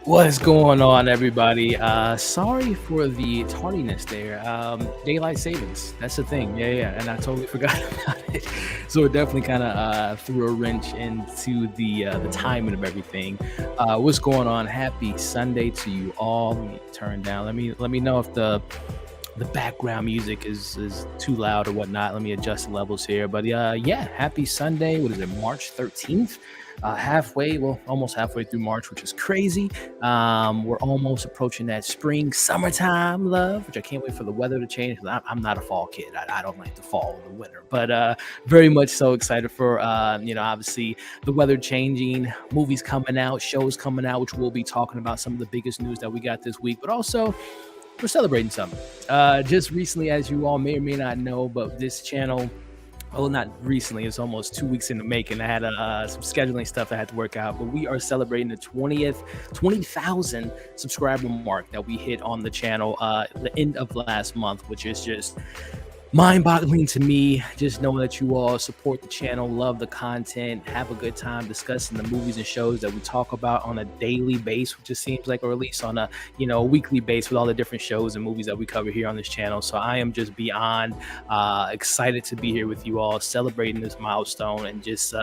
What is going on, everybody? Sorry for the tardiness there. Daylight savings, that's the thing. Yeah, and I totally forgot about it. So it definitely kind of threw a wrench into the timing of everything. What's going on? Happy Sunday to you all. Let me turn down. Let me know if the background music is too loud or whatnot. Let me adjust the levels here. But yeah, happy Sunday. What is it, March 13th? Almost halfway through March, which is crazy. We're almost approaching that spring, summertime love, which I can't wait for the weather to change. I'm not a fall kid. I don't like the fall or the winter, but very much so excited for, obviously the weather changing, movies coming out, shows coming out, which we'll be talking about some of the biggest news that we got this week, but also we're celebrating something. Just recently, as you all may or may not know, but this channel, well, not recently, it's almost 2 weeks in the making. I had some scheduling stuff I had to work out, but we are celebrating the 20,000 subscriber mark that we hit on the channel the end of last month, which is just mind-boggling to me, just knowing that you all support the channel, love the content, have a good time discussing the movies and shows that we talk about on a daily basis, which it seems like, or at least on a weekly basis with all the different shows and movies that we cover here on this channel. So I am just beyond excited to be here with you all, celebrating this milestone and just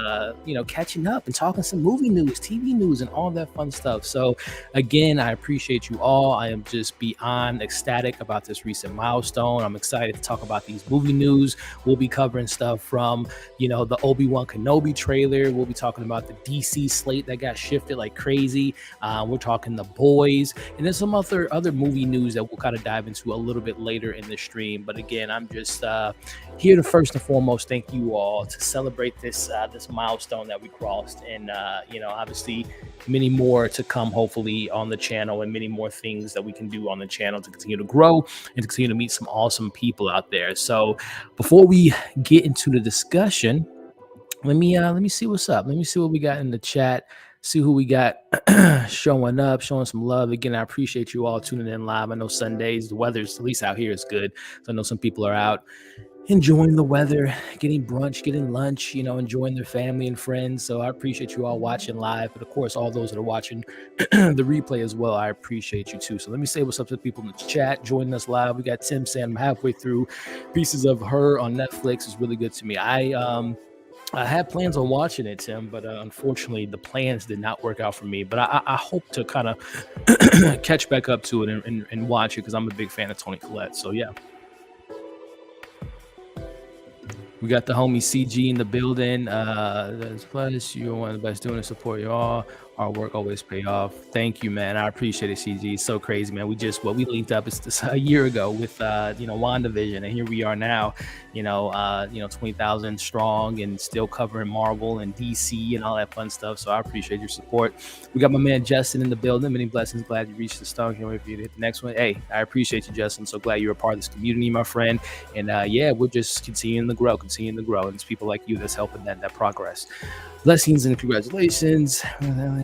catching up and talking some movie news, TV news, and all that fun stuff. So again, I appreciate you all. I am just beyond ecstatic about this recent milestone. I'm excited to talk about these movie news. We'll be covering stuff from the Obi-Wan Kenobi trailer. We'll be talking about the DC slate that got shifted like crazy. We're talking The Boys, and then some other movie news that we'll kind of dive into a little bit later in the stream. But again, I'm just here to first and foremost thank you all, to celebrate this milestone that we crossed, and obviously many more to come hopefully on the channel, and many more things that we can do on the channel to continue to grow and to continue to meet some awesome people out there. So before we get into the discussion, let me see what's up. Let me see what we got in the chat. See who we got showing up, showing some love. Again, I appreciate you all tuning in live. I know Sundays, the weather's, at least out here, is good. So I know some people are out enjoying the weather, getting brunch, getting lunch, enjoying their family and friends. So I appreciate you all watching live. But of course, all those that are watching the replay as well, I appreciate you too. So let me say what's up to the people in the chat joining us live. We got Tim saying I'm halfway through Pieces of Her on Netflix. It's really good to me. I had plans on watching it, Tim, but unfortunately the plans did not work out for me. But I hope to kind of catch back up to it and watch it, because I'm a big fan of Toni Collette. So yeah. We got the homie CG in the building. Plus, you're one of the best doing it. Support you all. Our work always pay off. Thank you, man. I appreciate it, CG. It's so crazy, man. We linked up a year ago with WandaVision, and here we are now, 20,000 strong and still covering Marvel and DC and all that fun stuff. So I appreciate your support. We got my man Justin in the building. Many blessings. Glad you reached the stone. Can't wait for you to hit the next one. Hey, I appreciate you, Justin. So glad you're a part of this community, my friend. And yeah, we're just continuing to grow. And it's people like you that's helping that progress. Blessings and congratulations.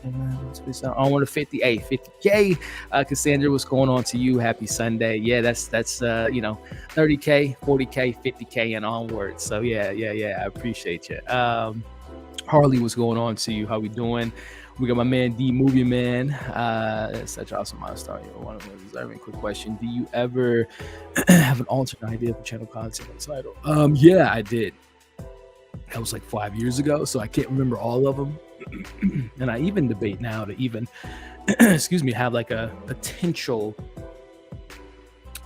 On to 50. Hey, 50K. Cassandra, what's going on to you? Happy Sunday. Yeah, that's 30K, 40K, 50K, and onwards. So yeah. I appreciate you. Harley, what's going on to you? How we doing? We got my man D Movie Man. Such an awesome milestone. One of them deserving. Quick question: do you ever have an alternate idea for channel content and title? Yeah, I did. That was like 5 years ago, so I can't remember all of them. And I even debate now to even, have like a potential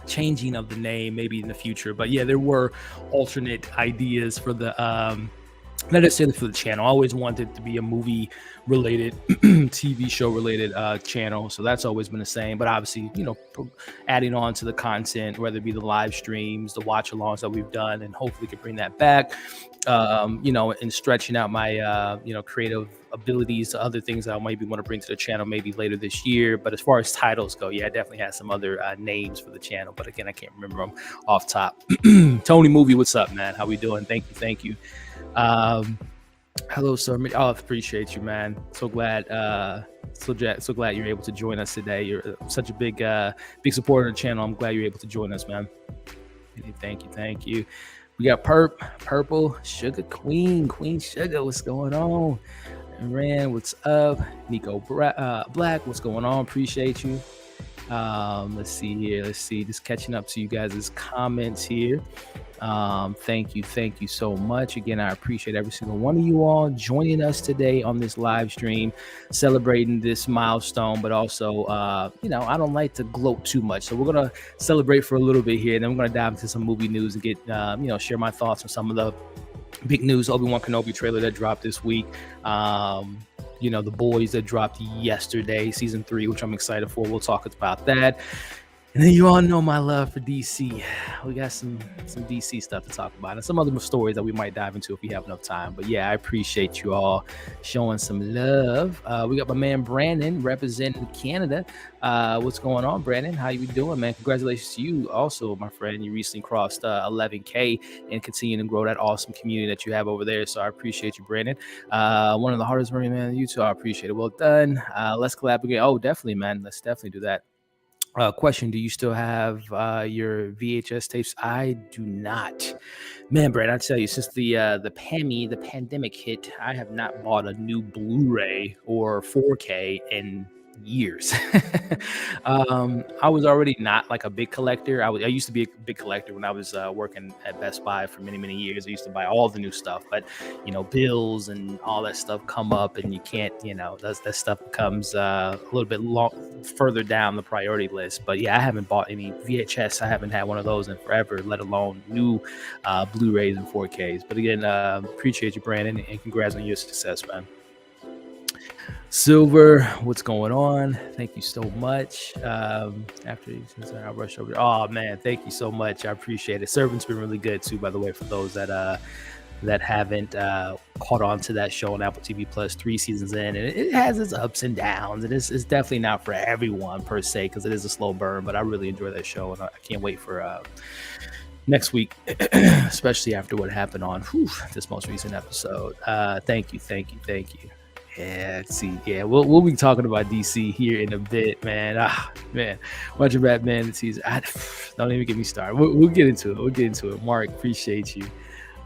changing of the name maybe in the future. But yeah, there were alternate ideas for the not necessarily for the channel. I always wanted to be a movie related, TV show related channel. So that's always been the same. But obviously, adding on to the content, whether it be the live streams, the watch alongs that we've done, and hopefully can bring that back, and stretching out my, creative abilities to other things that I maybe want to bring to the channel maybe later this year. But as far as titles go, yeah, I definitely have some other names for the channel. But again, I can't remember them off top. Tony Movie, what's up, man? How we doing? Thank you. Hello, sir. Oh, I appreciate you, man. So glad you're able to join us today. You're such a big supporter of the channel. I'm glad you're able to join us, man. Thank you. We got Purple Sugar Queen Sugar. What's going on? Rand, what's up? Nico Black, what's going on? Appreciate you. Let's see. Just catching up to you guys' comments here. Thank you so much. Again, I appreciate every single one of you all joining us today on this live stream, celebrating this milestone, but also, I don't like to gloat too much. So we're going to celebrate for a little bit here. Then we're going to dive into some movie news and get, share my thoughts on some of the big news. Obi-Wan Kenobi trailer that dropped this week. The Boys that dropped yesterday, season 3, which I'm excited for. We'll talk about that. And then you all know my love for DC. We got some DC stuff to talk about and some other stories that we might dive into if we have enough time. But yeah, I appreciate you all showing some love. We got my man Brandon representing Canada. What's going on, Brandon? How you doing, man? Congratulations to you also, my friend. You recently crossed 11K and continuing to grow that awesome community that you have over there. So I appreciate you, Brandon. One of the hardest working man you too. I appreciate it. Well done. Let's collab again. Oh, definitely, man. Let's definitely do that. Question: do you still have your VHS tapes? I do not, man. Brad, I tell you, since the pandemic hit, I have not bought a new Blu-ray or 4K in years. I was already not like a big collector. I used to be a big collector when I was working at Best Buy for many years. I used to buy all the new stuff, but bills and all that stuff come up, and you can't, that stuff becomes a little bit further down the priority list. But yeah, I haven't bought any VHS. I haven't had one of those in forever, let alone new Blu-rays and 4Ks. But again, appreciate you, Brandon, and congrats on your success, man. Silver, what's going on? Thank you so much. Since I rushed over. Oh man, thank you so much. I appreciate it. Servant's been really good too, by the way, for those that haven't caught on to that show on Apple TV Plus, 3 seasons in, and it has its ups and downs, and it's definitely not for everyone per se, because it is a slow burn. But I really enjoy that show, and I can't wait for next week, especially after what happened on this most recent episode. Thank you. Yeah, see, yeah, we'll be talking about DC here in a bit, man. Watching Batman this season. Don't even get me started. We'll get into it. Mark, appreciate you.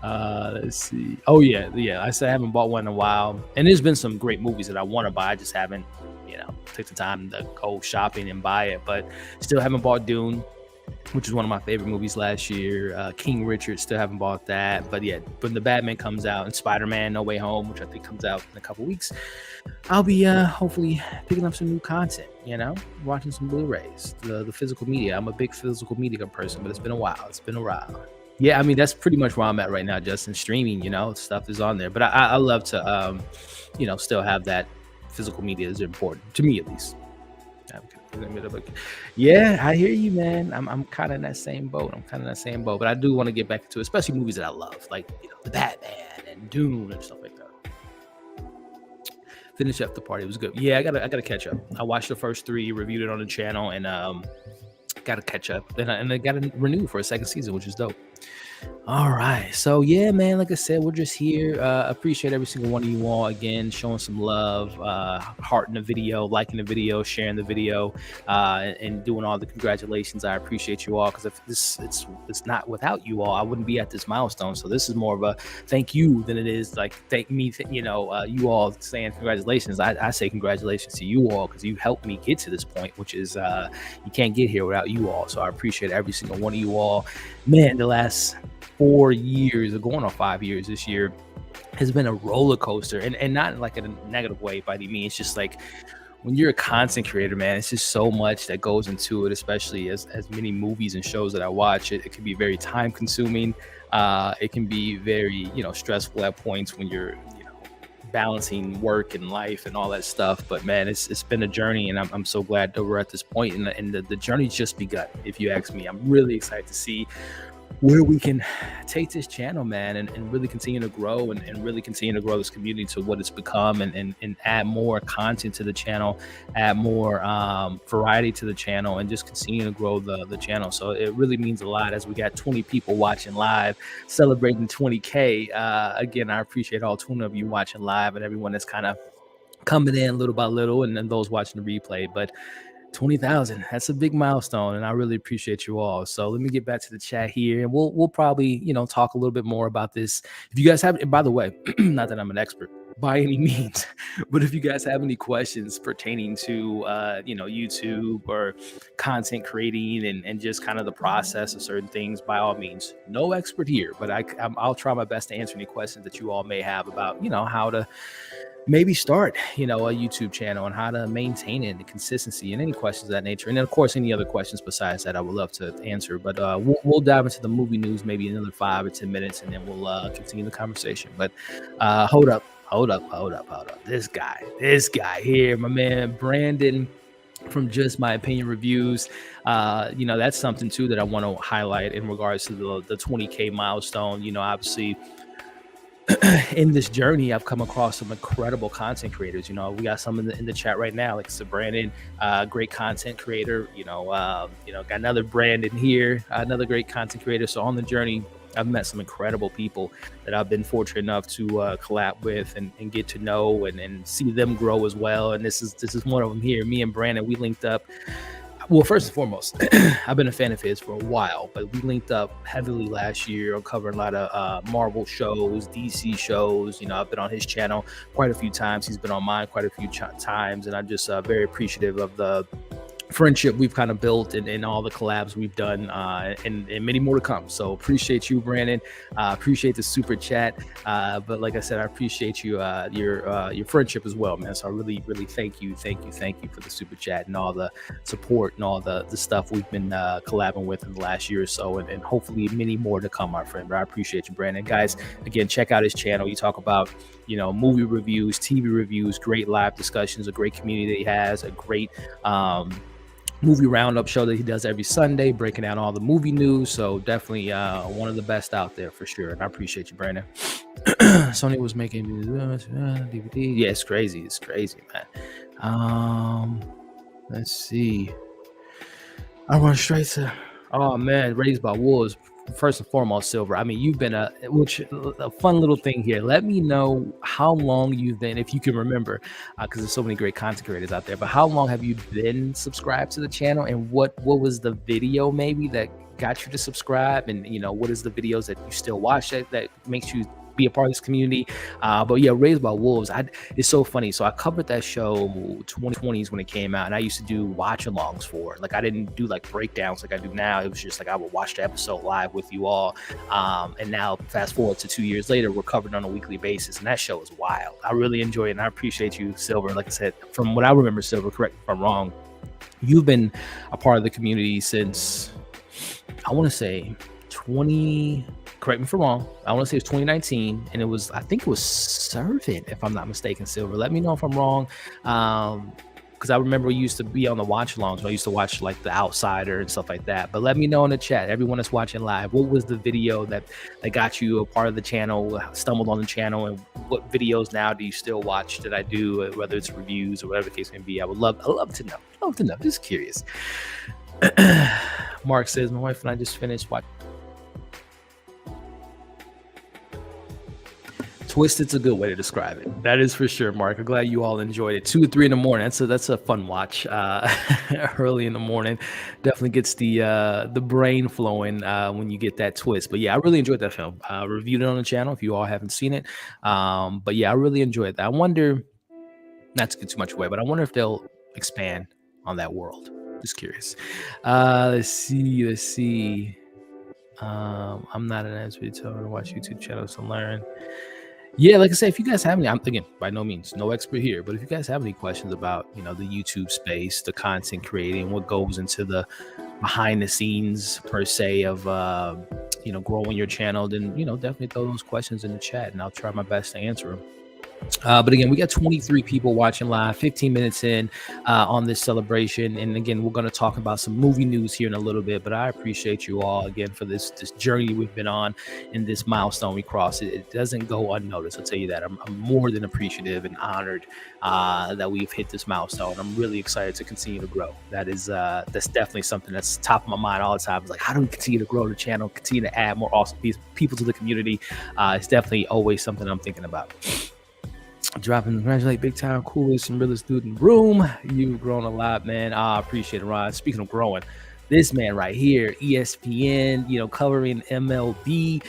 Let's see. Oh yeah. I said I haven't bought one in a while, and there's been some great movies that I want to buy. I just haven't, took the time to go shopping and buy it. But still haven't bought Dune, which is one of my favorite movies last year. King Richard, still haven't bought that. But yeah, when the Batman comes out and Spider-Man No Way Home, which I think comes out in a couple weeks, I'll be hopefully picking up some new content, watching some Blu-rays, the physical media. I'm a big physical media person, but it's been a while. Yeah, I mean, that's pretty much where I'm at right now, Justin. Streaming, stuff is on there. But I love to, still have that physical media is important, to me at least. Yeah, I hear you, man. I'm kind of in that same boat. But I do want to get back to, especially movies that I love, like the Batman and Dune and stuff like that. Finish up the party. It was good. Yeah, I gotta catch up. I watched the first 3, reviewed it on the channel, and gotta catch up. And I gotta renew for a second season, which is dope. All right. So yeah, man, like I said, we're just here. Appreciate every single one of you all again, showing some love, hearting the video, liking the video, sharing the video, and doing all the congratulations. I appreciate you all because if this it's not without you all, I wouldn't be at this milestone. So this is more of a thank you than it is like thank me. You all saying congratulations. I say congratulations to you all because you helped me get to this point, which is you can't get here without you all. So I appreciate every single one of you all. Man, the last 4 years or going on 5 years this year has been a roller coaster and not like in a negative way by any means. It's just like when you're a content creator, man, it's just so much that goes into it, especially as many movies and shows that I watch. It can be very time consuming. It can be very, stressful at points when you're, balancing work and life and all that stuff. But man, it's been a journey and I'm so glad that we're at this point and the journey's just begun. If you ask me, I'm really excited to see where we can take this channel, man, and really continue to grow and really continue to grow this community to what it's become and add more content to the channel, add more variety to the channel, and just continue to grow the channel. So it really means a lot as we got 20 people watching live, celebrating 20K. Again, I appreciate all 20 of you watching live and everyone that's kind of coming in little by little, and then those watching the replay. But 20,000, that's a big milestone, and I really appreciate you all. So let me get back to the chat here, and we'll probably, talk a little bit more about this. If you guys have, and by the way, not that I'm an expert by any means, but if you guys have any questions pertaining to, YouTube or content creating and just kind of the process of certain things, by all means, no expert here, but I'll try my best to answer any questions that you all may have about, how to maybe start, a YouTube channel and how to maintain it, the consistency, and any questions of that nature. And then, of course, any other questions besides that, I would love to answer. But we'll dive into the movie news maybe another 5 or 10 minutes, and then we'll continue the conversation. But hold up. This guy here, my man Brandon from Just My Opinion Reviews. That's something too that I want to highlight in regards to the 20K milestone. Obviously, in this journey, I've come across some incredible content creators. We got some in the chat right now, like Brandon, great content creator. Got another Brandon here, another great content creator. So on the journey, I've met some incredible people that I've been fortunate enough to collab with and get to know and see them grow as well. And this is one of them here. Me and Brandon, we linked up. Well, first and foremost, I've been a fan of his for a while, but we linked up heavily last year on covering a lot of Marvel shows, DC shows. I've been on his channel quite a few times. He's been on mine quite a few times, and I'm just very appreciative of the friendship we've kind of built and all the collabs we've done and many more to come. So appreciate you, Brandon. Appreciate the super chat. But like I said, I appreciate you, your friendship as well, man. So I really, really thank you for the super chat and all the support and all the stuff we've been collabing with in the last year or so, and hopefully many more to come, my friend. But I appreciate you, Brandon. Guys, again, check out his channel. You talk about, movie reviews, TV reviews, great live discussions, a great community that he has, a great movie roundup show that he does every Sunday, breaking down all the movie news. So definitely one of the best out there for sure. And I appreciate you, Brandon. Sony was making DVD. Yeah, it's crazy, man. Let's see. I run straight to, oh man, Raised by Wolves. First and foremost, Silver, I mean, you've been a fun little thing here. Let me know how long you've been, if you can remember, because there's so many great content creators out there. But how long have you been subscribed to the channel, and what was the video maybe that got you to subscribe, and what is the videos that you still watch that makes you be a part of this community? But yeah, Raised by Wolves, it's so funny. So I covered that show 2020s when it came out, and I used to do watch alongs for it. Like, I didn't do like breakdowns like I do now. It was just like I would watch the episode live with you all. And now fast forward to 2 years later, we're covered on a weekly basis, and that show is wild. I really enjoy it, and I appreciate you, Silver. Like I said, from what I remember, Silver, correct me if I'm wrong, you've been a part of the community since, I want to say, correct me if I'm wrong, I want to say it's 2019, and I think it was Servant, if I'm not mistaken, Silver. Let me know if I'm wrong, because I remember we used to be on the watch alongs. I used to watch like The Outsider and stuff like that. But let me know in the chat, everyone that's watching live, what was the video that got you a part of the channel, stumbled on the channel, and what videos now do you still watch that I do, whether it's reviews or whatever the case may be? I'd love to know, just curious. Mark says, my wife and I just finished watching Twisted's a good way to describe it. That is for sure, Mark. I'm glad you all enjoyed it. 2 or 3 in the morning. That's a fun watch. Early in the morning, definitely gets the brain flowing when you get that twist. But yeah, I really enjoyed that film. Reviewed it on the channel if you all haven't seen it. But yeah, I really enjoyed that. I wonder, not to get too much away, but I wonder if they'll expand on that world. Just curious. Let's see. Let's see. I'm not an answer to watch YouTube channels to learn. Yeah, like I said, if you guys have any, I'm again by no means no expert here, but if you guys have any questions about the YouTube space, the content creating, what goes into the behind the scenes per se of growing your channel, then definitely throw those questions in the chat, and I'll try my best to answer them. But again, we got 23 people watching live, 15 minutes in on this celebration. And again, we're going to talk about some movie news here in a little bit, but I appreciate you all again for this journey we've been on and this milestone we crossed. It doesn't go unnoticed. I'll tell you that. I'm more than appreciative and honored that we've hit this milestone. I'm really excited to continue to grow. That's definitely something that's top of my mind all the time. It's like, how do we continue to grow the channel, continue to add more awesome people to the community? It's definitely always something I'm thinking about. Dropping, congratulate big time, coolest and realest dude in the room. You've grown a lot, man. I appreciate it, Ron. Speaking of growing, this man right here, ESPN, covering MLB,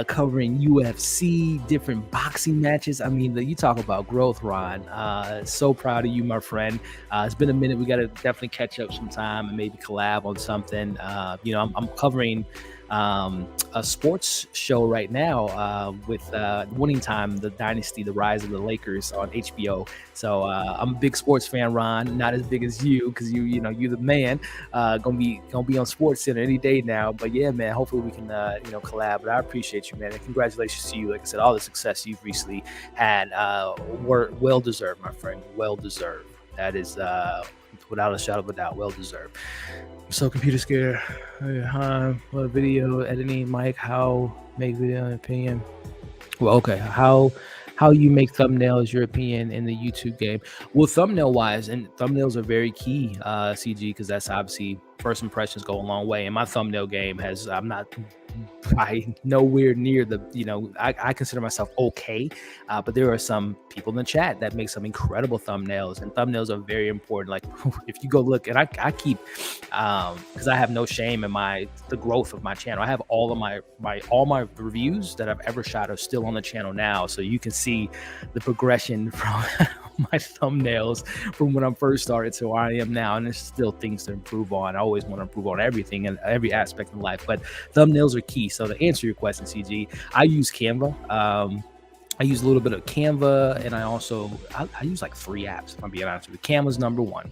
covering UFC, different boxing matches. I mean, you talk about growth, Ron. So proud of you, my friend. It's been a minute. We got to definitely catch up sometime and maybe collab on something. I'm covering a sports show right now with Winning Time, the Dynasty, the Rise of the Lakers on HBO. So I'm a big sports fan, Ron. Not as big as you, because you're the man. Gonna be on Sports Center any day now. But yeah, man, hopefully we can collab. But I appreciate you, man, and congratulations to you. Like I said, all the success you've recently had, well deserved, my friend. Well deserved. That is without a shadow of a doubt, well deserved. I'm so computer scared. What video editing, Mike? How make video opinion? Well, okay. How you make thumbnails, your opinion in the YouTube game? Well, thumbnail wise, and thumbnails are very key, CG, because that's obviously first impressions go a long way. And my thumbnail game I'm not probably nowhere near the, I consider myself okay, but there are some people in the chat that make some incredible thumbnails, and thumbnails are very important. Like if you go look, and I keep, because I have no shame in the growth of my channel. I have all of my reviews that I've ever shot are still on the channel now, so you can see the progression from my thumbnails from when I first started to where I am now, and there's still things to improve on. I always want to improve on everything and every aspect in life, but thumbnails are key. So to answer your question, CG, I use Canva. I use a little bit of Canva, and I use like 3 apps, if I'm being honest with you. Canva's number one.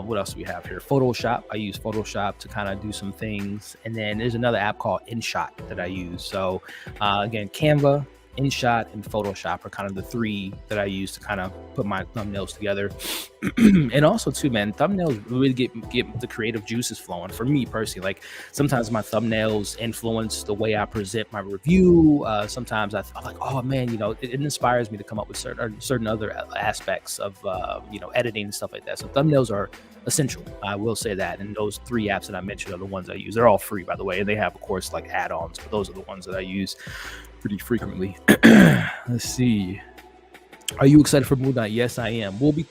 What else do we have here? Photoshop. I use Photoshop to kind of do some things, and then there's another app called InShot that I use. So again, Canva, InShot, and Photoshop are kind of the 3 that I use to kind of put my thumbnails together. And also too, man, thumbnails really get the creative juices flowing for me personally. Like sometimes my thumbnails influence the way I present my review. Sometimes I'm like, oh man, it inspires me to come up with certain other aspects of editing and stuff like that. So thumbnails are essential, I will say that. And those 3 apps that I mentioned are the ones I use. They're all free, by the way, and they have, of course, like add-ons, but those are the ones that I use pretty frequently. Let's see. Are you excited for MoonKnight? Yes, I am. We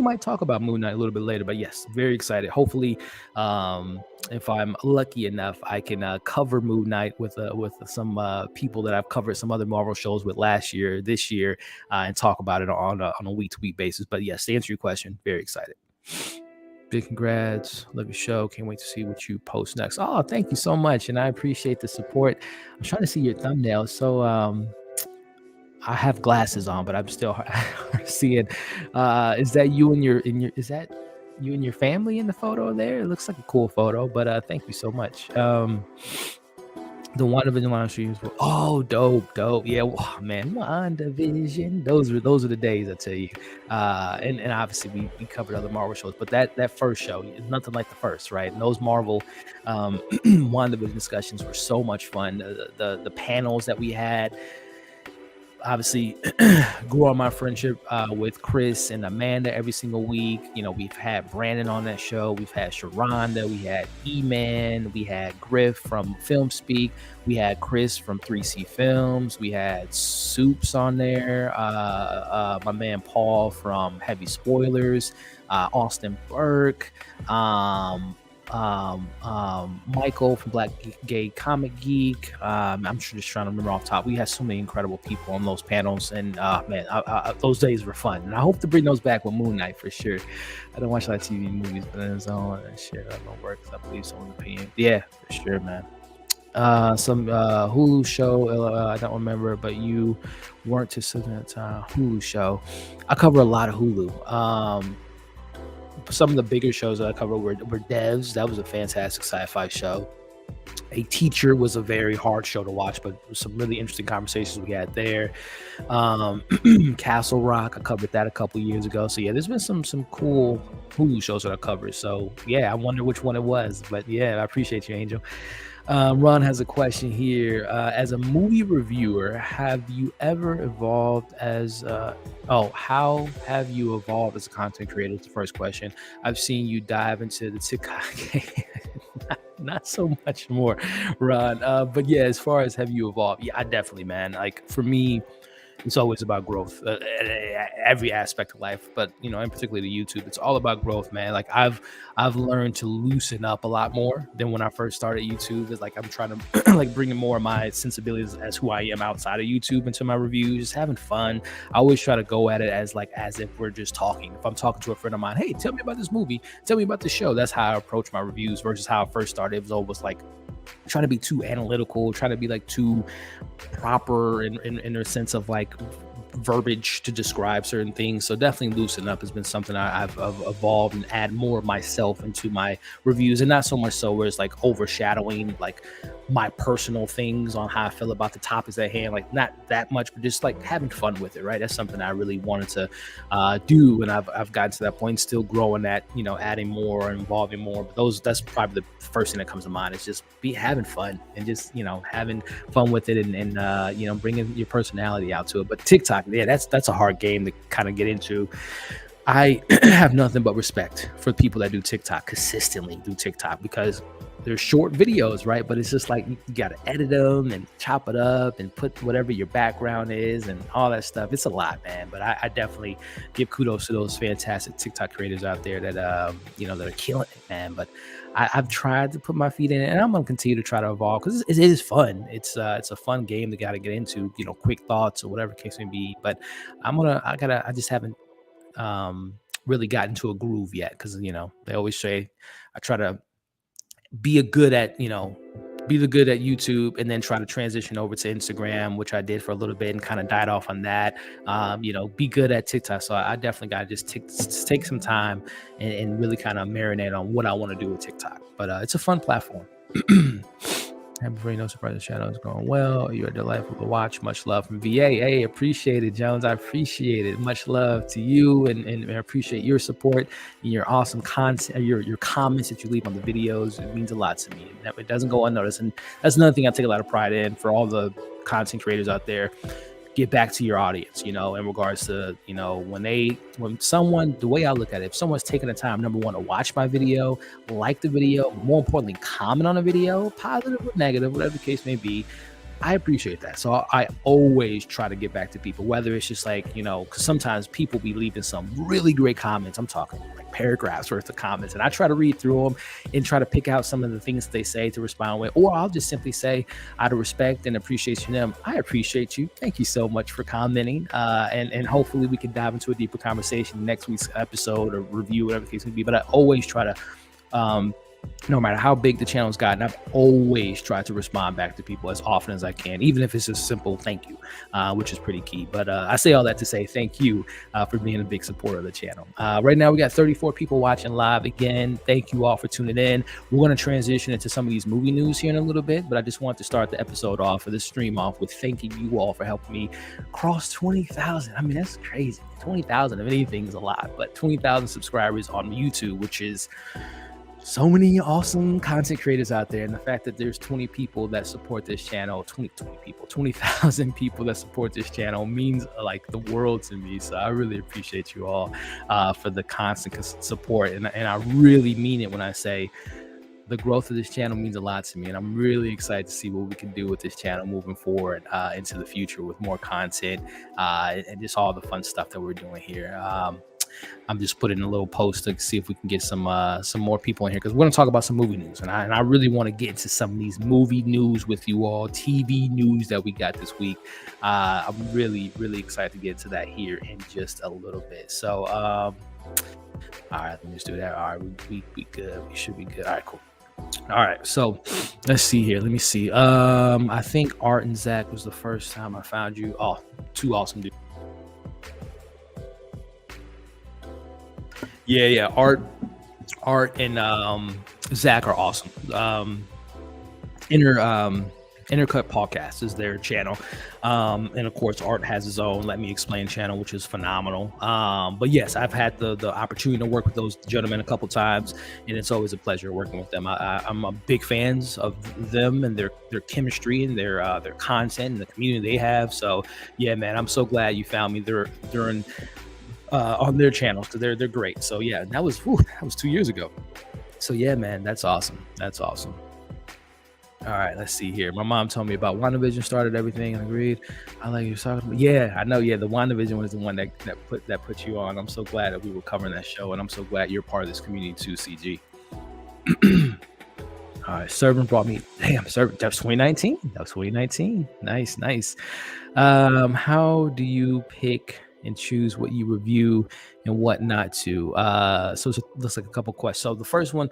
might talk about MoonKnight a little bit later, but yes, very excited. Hopefully, if I'm lucky enough, I can cover MoonKnight with some people that I've covered some other Marvel shows with this year, and talk about it on a week-to-week basis. But yes, to answer your question, very excited. Big congrats. Love your show. Can't wait to see what you post next. Oh, thank you so much. And I appreciate the support. I'm trying to see your thumbnail. So I have glasses on, but I'm still seeing. Is that you and your family in the photo there? It looks like a cool photo, but thank you so much. The WandaVision live streams were dope. Yeah, man, WandaVision. Those are the days, I tell you. And obviously we covered other Marvel shows, but that first show is nothing like the first, right? And those Marvel WandaVision discussions were so much fun. The panels that we had. obviously grew on my friendship with Chris and Amanda every single week. We've had Brandon on that show. We've had Sharonda. We had E-Man. We had Griff from Film Speak. We had Chris from 3C Films. We had Soups on there. My man Paul from Heavy Spoilers. Austin Burke. Michael from Black Gay Comic Geek. I'm just trying to remember off top. We had so many incredible people on those panels, and man, those days were fun. And I hope to bring those back with MoonKnight for sure. I don't watch a lot of TV movies, but it's on and shit. I don't work. I believe someone's opinion. Yeah, for sure, man. Some Hulu show. I don't remember, but you weren't to sit at Hulu show. I cover a lot of Hulu. Some of the bigger shows that I covered were Devs. That was a fantastic sci-fi show. A Teacher was a very hard show to watch, but some really interesting conversations we had there. Castle Rock, I covered that a couple years ago. So yeah, there's been some cool Hulu shows that I covered. So yeah, I wonder which one it was, but yeah, I appreciate you, Angel. Ron has a question here. As a movie reviewer, have you ever evolved as how have you evolved as a content creator? Is the first question. I've seen you dive into the TikTok not so much more, Ron. But yeah, as far as have you evolved, yeah, I definitely, man. Like for me, it's always about growth, every aspect of life, but in particular the YouTube, it's all about growth, man. Like I've learned to loosen up a lot more than when I first started YouTube. It's like I'm trying to like bringing more of my sensibilities as who I am outside of YouTube into my reviews, just having fun. I always try to go at it as if we're just talking. If I'm talking to a friend of mine, hey, tell me about this movie, tell me about the show. That's how I approach my reviews versus how I first started. It was always like trying to be too analytical, trying to be like too proper in a sense of like verbiage to describe certain things. So definitely loosen up has been something I've evolved and add more of myself into my reviews, and not so much so where it's like overshadowing like my personal things on how I feel about the topics at hand, like not that much, but just like having fun with it, right? That's something I really wanted to do, and I've gotten to that point, still growing that, adding more and involving more. But that's probably the first thing that comes to mind, is just having fun and just having fun with it, and bringing your personality out to it. But TikTok, yeah, that's a hard game to kind of get into. I have nothing but respect for people that do TikTok consistently, do TikTok, because they're short videos, right? But it's just like you got to edit them and chop it up and put whatever your background is and all that stuff. It's a lot, man. But I definitely give kudos to those fantastic TikTok creators out there that that are killing it, man. But I've tried to put my feet in it, and I'm gonna continue to try to evolve, because it is fun. It's a fun game to gotta get into, quick thoughts or whatever case may be. But I just haven't really gotten to a groove yet, because they always say I try to be good at YouTube, and then try to transition over to Instagram, which I did for a little bit and kind of died off on that. Be good at TikTok. So I definitely got to just take some time and really kind of marinate on what I want to do with TikTok. But it's a fun platform. Happy for you, no surprise the shadow is going well. You are delightful to watch. Much love from VA. Hey, appreciate it, Jones. I appreciate it. Much love to you, and I appreciate your support and your awesome content, your comments that you leave on the videos. It means a lot to me. It doesn't go unnoticed, and that's another thing I take a lot of pride in. For all the content creators out there, get back to your audience, in regards to, when someone, the way I look at it, if someone's taking the time, number one, to watch my video, like the video, more importantly, comment on a video, positive or negative, whatever the case may be, I appreciate that. So I always try to get back to people, whether it's just like, because sometimes people be leaving some really great comments. I'm talking like paragraphs worth of comments, and I try to read through them and try to pick out some of the things that they say to respond with, or I'll just simply say, out of respect and appreciation to them, I appreciate you. Thank you so much for commenting. And hopefully we can dive into a deeper conversation next week's episode or review, whatever the case may be. But I always try to, no matter how big the channel's gotten, I've always tried to respond back to people as often as I can, even if it's a simple thank you, which is pretty key. But I say all that to say thank you for being a big supporter of the channel. Right now, we got 34 people watching live. Again, thank you all for tuning in. We're going to transition into some of these movie news here in a little bit, but I just want to start the episode off, or this stream off, with thanking you all for helping me cross 20,000. I mean, that's crazy. 20,000 of anything is a lot, but 20,000 subscribers on YouTube, which is so many awesome content creators out there, and the fact that there's 20 people that support this channel, 20 people, 20,000 people that support this channel means like the world to me. So I really appreciate you all for the constant support, and I really mean it when I say the growth of this channel means a lot to me, and I'm really excited to see what we can do with this channel moving forward into the future with more content and just all the fun stuff that we're doing here. I'm just putting a little post to see if we can get some more people in here, because we're going to talk about some movie news, and I really want to get into some of these movie news with you all, TV news that we got this week. I'm really excited to get into that here in just a little bit. So all right, let me just do that. All right, we good. We should be good. All right, cool. All right, so let's see here. Let me see. I think Art and Zach was the first time I found you. Oh, two awesome dudes. Yeah. Art and Zach are awesome. Intercut Podcast is their channel, and of course Art has his own Let Me Explain channel, which is phenomenal. But yes, I've had the opportunity to work with those gentlemen a couple times, and it's always a pleasure working with them. I'm a big fans of them and their chemistry and their content and the community they have. So yeah, man, I'm so glad you found me during on their channels, because they're great. So yeah, that was 2 years ago. So yeah, man, that's awesome. All right, let's see here. My mom told me about WandaVision started everything and agreed. I like you talking about. Yeah, I know. Yeah, the WandaVision was the one that put you on. I'm so glad that we were covering that show, and I'm so glad you're part of this community too, CG. All right, Servant brought me. Damn, Servant. That was 2019. Nice. How do you pick and choose what you review and what not to? So it looks like a couple questions. So the first one.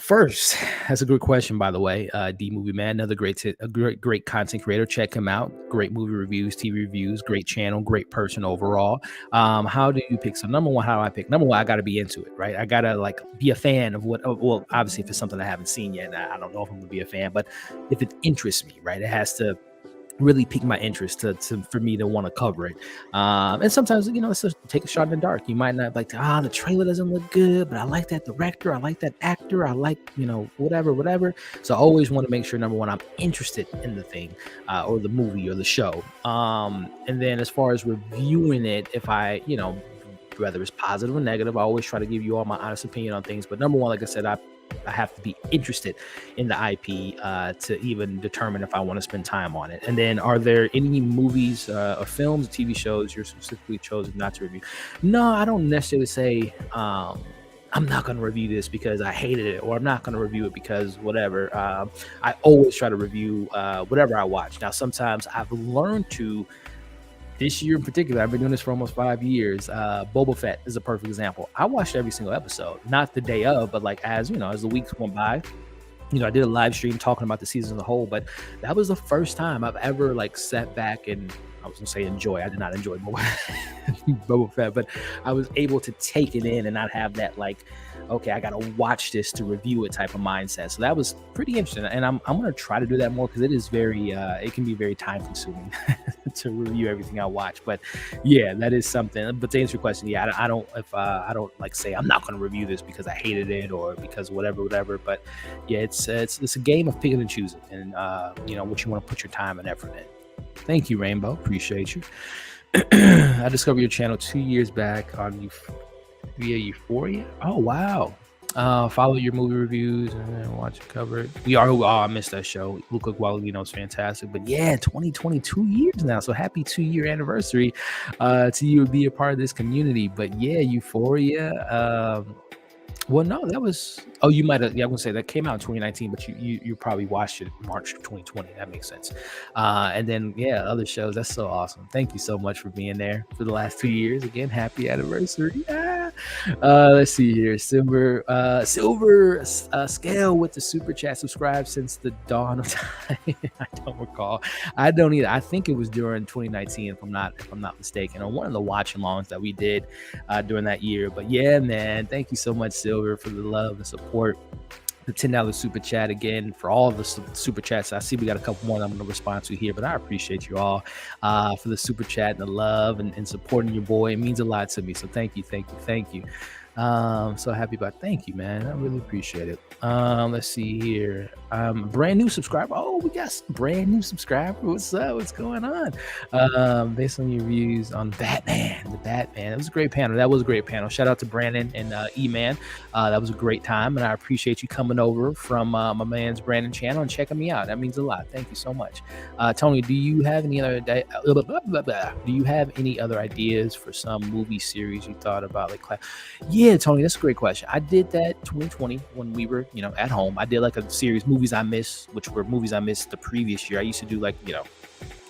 That's a good question, by the way. D Movie Man, another great content creator. Check him out. Great movie reviews, TV reviews, great channel, great person overall. How do you pick? So number one, how do I pick? Number one, I got to be into it, right? I got to like be a fan of what. Well, obviously, if it's something I haven't seen yet, I don't know if I'm gonna be a fan, but if it interests me, right, it has to really pique my interest for me to want to cover it. And sometimes, it's just take a shot in the dark. You might not like, the trailer doesn't look good, but I like that director, I like that actor, I like, whatever. So I always want to make sure, number one, I'm interested in the thing or the movie or the show. And then as far as reviewing it, if I, whether it's positive or negative, I always try to give you all my honest opinion on things. But number one, like I said, I have to be interested in the IP to even determine if I want to spend time on it. And then, are there any movies or films, TV shows you're specifically chosen not to review? No, I don't necessarily say I'm not going to review this because I hated it, or I'm not going to review it because whatever. I always try to review whatever I watch. Now, sometimes I've learned to. This year in particular, I've been doing this for almost 5 years. Boba Fett is a perfect example. I watched every single episode, not the day of, but like as the weeks went by. I did a live stream talking about the season as a whole, but that was the first time I've ever like sat back and I was gonna say enjoy. I did not enjoy Boba Fett, but I was able to take it in and not have that like, okay, I gotta watch this to review it type of mindset. So that was pretty interesting, and I'm gonna try to do that more because it is very it can be very time consuming to review everything I watch. But yeah, that is something. But to answer your question, yeah, I don't like say I'm not gonna review this because I hated it or because whatever. But yeah, it's a game of picking and choosing, and what you want to put your time and effort in. Thank you, Rainbow. Appreciate you. I discovered your channel 2 years back on via Euphoria. Oh wow. Follow your movie reviews and watch it cover it. I missed that show. Luca Guadagnino is fantastic. But yeah, 2022 years now. So happy 2-year anniversary to you be a part of this community. But yeah, Euphoria. Well, no, that was. Oh, you might have. Yeah, I'm gonna say that came out in 2019, but you probably watched it in March of 2020. That makes sense. And then yeah, other shows. That's so awesome. Thank you so much for being there for the last 2 years. Again, happy anniversary. Yeah. Let's see here. Silver Scale with the super chat. Subscribed since the dawn of time. I don't recall. I don't either. I think it was during 2019, if I'm not mistaken, on one of the watch-alongs that we did during that year. But yeah, man, thank you so much, Silver, for the love and support. The $10 super chat again for all of the super chats. I see we got a couple more that I'm going to respond to here, but I appreciate you all for the super chat and the love and supporting your boy. It means a lot to me. So thank you. So happy about. Thank you, man. I really appreciate it. Let's see here. Brand new subscriber. Oh, we got some brand new subscriber. What's up? What's going on? Based on your views on Batman, the Batman. It was a great panel. That was a great panel. Shout out to Brandon and E-Man. That was a great time, and I appreciate you coming over from my man's Brandon channel and checking me out. That means a lot. Thank you so much. Tony, do you have any other do you have any other ideas for some movie series you thought about? Yeah, Tony, that's a great question. I did that 2020 when we were, at home. I did like a series, movies I missed, which were movies I missed the previous year. I used to do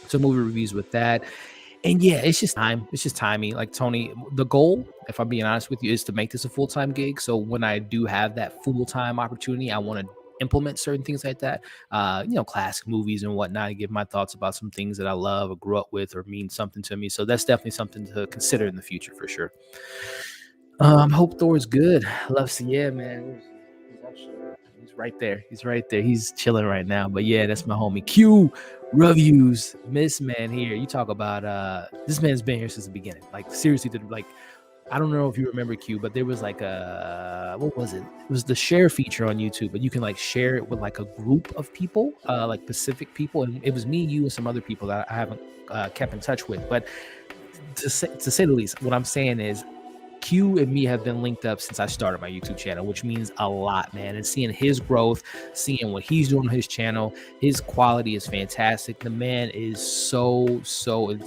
some movie reviews with that. And yeah, it's just time. It's just timing. Like Tony, the goal, if I'm being honest with you, is to make this a full-time gig. So when I do have that full-time opportunity, I want to implement certain things like that, classic movies and whatnot, and give my thoughts about some things that I love or grew up with or mean something to me. So that's definitely something to consider in the future for sure. Hope Thor's good. Yeah, man. He's right there. He's right there. He's chilling right now. But yeah, that's my homie Q Reviews. Miss Man here. You talk about this man's been here since the beginning. Like seriously, I don't know if you remember Q, but there was like what was it? It was the share feature on YouTube, but you can like share it with like a group of people, like Pacific people, and it was me, you, and some other people that I haven't kept in touch with. But to say the least, what I'm saying is Q and me have been linked up since I started my YouTube channel, which means a lot, man. And seeing his growth, seeing what he's doing on his channel, his quality is fantastic. The man is so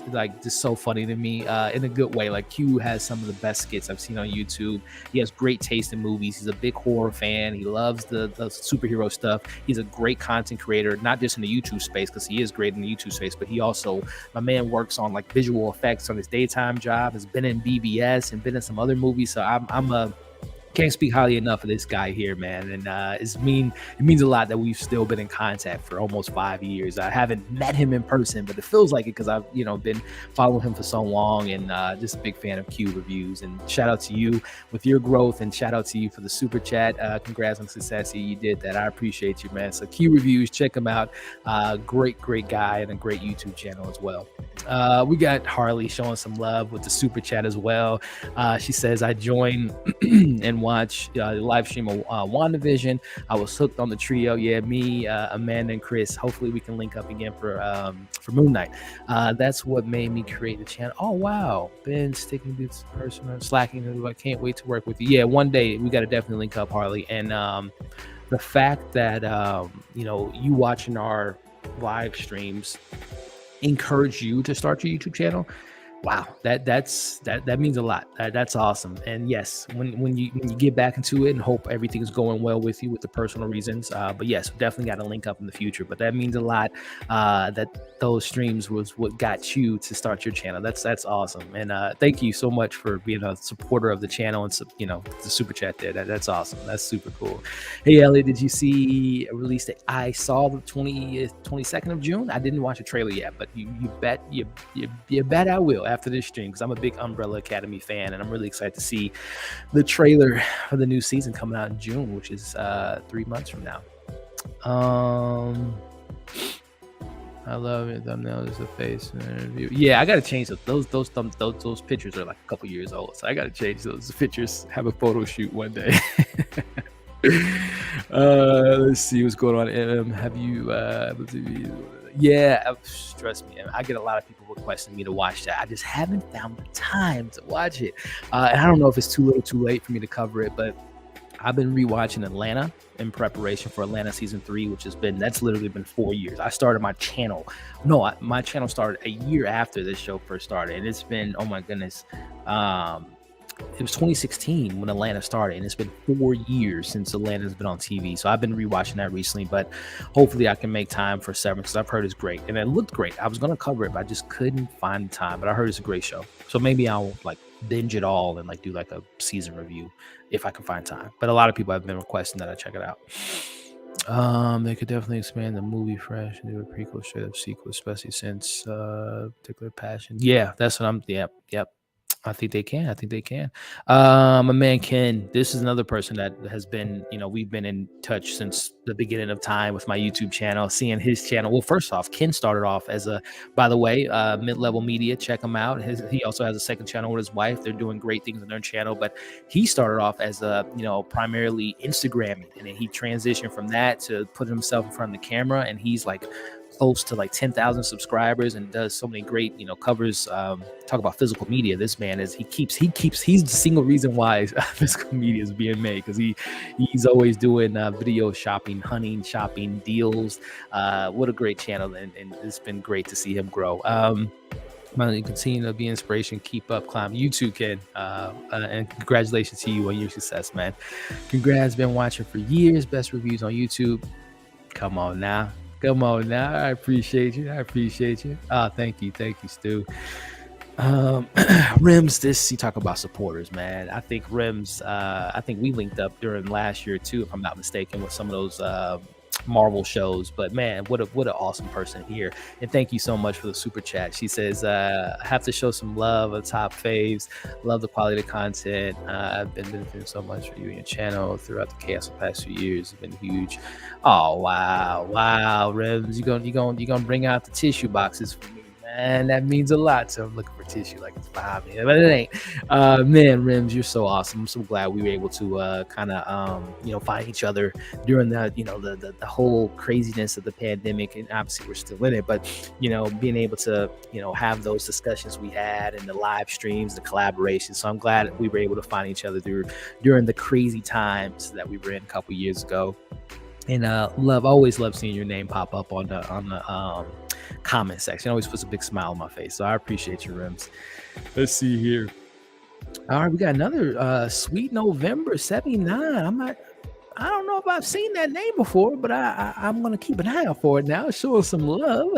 like just so funny to me in a good way. Like Q has some of the best skits I've seen on YouTube. He has great taste in movies. He's a big horror fan. He loves the superhero stuff. He's a great content creator, not just in the YouTube space, because he is great in the YouTube space, but he also, my man works on like visual effects on his daytime job, has been in BBS and been in some other movies. So I'm can't speak highly enough of this guy here, man. And it means a lot that we've still been in contact for almost 5 years. I haven't met him in person, but it feels like it because I've been following him for so long, and just a big fan of Q Reviews. And shout out to you with your growth, and shout out to you for the super chat. Congrats on the success. You did that. I appreciate you, man. So Q Reviews, check him out. Great guy, and a great YouTube channel as well. We got Harley showing some love with the super chat as well. She says, I joined and watch the live stream of WandaVision. I was hooked on the trio. Yeah, me, Amanda, and Chris. Hopefully we can link up again for MoonKnight. That's what made me create the channel. Oh wow, been sticking to this person and slacking. I can't wait to work with you. Yeah, one day we got to definitely link up, Harley. And the fact that you watching our live streams encourage you to start your YouTube channel. Wow, that means a lot. That's awesome. And yes, when you get back into it, and hope everything's going well with you with the personal reasons. But yes, definitely got to link up in the future. But that means a lot. That those streams was what got you to start your channel. That's awesome. And thank you so much for being a supporter of the channel and the super chat there. That's awesome. That's super cool. Hey Elliot, did you see a release date? I saw the 22nd of June. I didn't watch a trailer yet, but you bet I will after this stream, because I'm a big Umbrella Academy fan, and I'm really excited to see the trailer for the new season coming out in June, which is 3 months from now. I love it. Thumbnail is the face interview. Yeah, I gotta change those pictures are like a couple years old, so I gotta change those pictures. Have a photo shoot one day. Let's see what's going on. Have you yeah, trust me, I get a lot of people requesting me to watch that. I just haven't found the time to watch it. And I don't know if it's too little too late for me to cover it, but I've been rewatching Atlanta in preparation for Atlanta season 3, which that's literally been 4 years. I started my channel. No, my channel started a year after this show first started, and it's been, oh my goodness, it was 2016 when Atlanta started, and it's been 4 years since Atlanta's been on TV. So I've been rewatching that recently, but hopefully I can make time for Severance, because I've heard it's great, and it looked great. I was going to cover it, but I just couldn't find the time. But I heard it's a great show, so maybe I'll like binge it all and like do like a season review if I can find time. But a lot of people have been requesting that I check it out. They could definitely expand the movie fresh and do a prequel, straight up sequel, especially since particular passion. Yeah, that's what I'm. Yep. I think they can. I think they can. My man Ken, this is another person that has been, we've been in touch since the beginning of time with my YouTube channel, seeing his channel. Well, first off, Ken started off as by the way, mid-level media. Check him out. He also has a second channel with his wife. They're doing great things on their channel, but he started off as primarily Instagramming, and then he transitioned from that to put himself in front of the camera, and he's like close to like 10,000 subscribers and does so many great, covers, talk about physical media. This man he's the single reason why physical media is being made, because he's always doing video shopping, hunting, shopping, deals. What a great channel, and it's been great to see him grow. You continue to be inspiration, keep up, climb. You too, kid, and congratulations to you on your success, man. Congrats, been watching for years, best reviews on YouTube. Come on now. I appreciate you. Thank you, Stu. Rims, you talk about supporters, man. I think Rims, I think we linked up during last year too, if I'm not mistaken, with some of those Marvel shows. But man, what an awesome person here. And thank you so much for the super chat. She says, I have to show some love of top faves. Love the quality of the content. I've been benefiting so much for you and your channel throughout the chaos of the past few years. It's been huge. Oh wow, Rims, you gonna bring out the tissue boxes for me, man. That means a lot. So I'm looking for tissue like it's behind me, but it ain't. Man, Rims, you're so awesome. I'm so glad we were able to find each other during the whole craziness of the pandemic, and obviously we're still in it, but being able to have those discussions we had, and the live streams, the collaboration. So I'm glad we were able to find each other during the crazy times that we were in a couple years ago. And always love seeing your name pop up on the comment section. It always puts a big smile on my face. So I appreciate your Rims. Let's see here. All right, we got another Sweet November 79. I don't know if I've seen that name before, but I'm gonna keep an eye out for it now. Show us some love.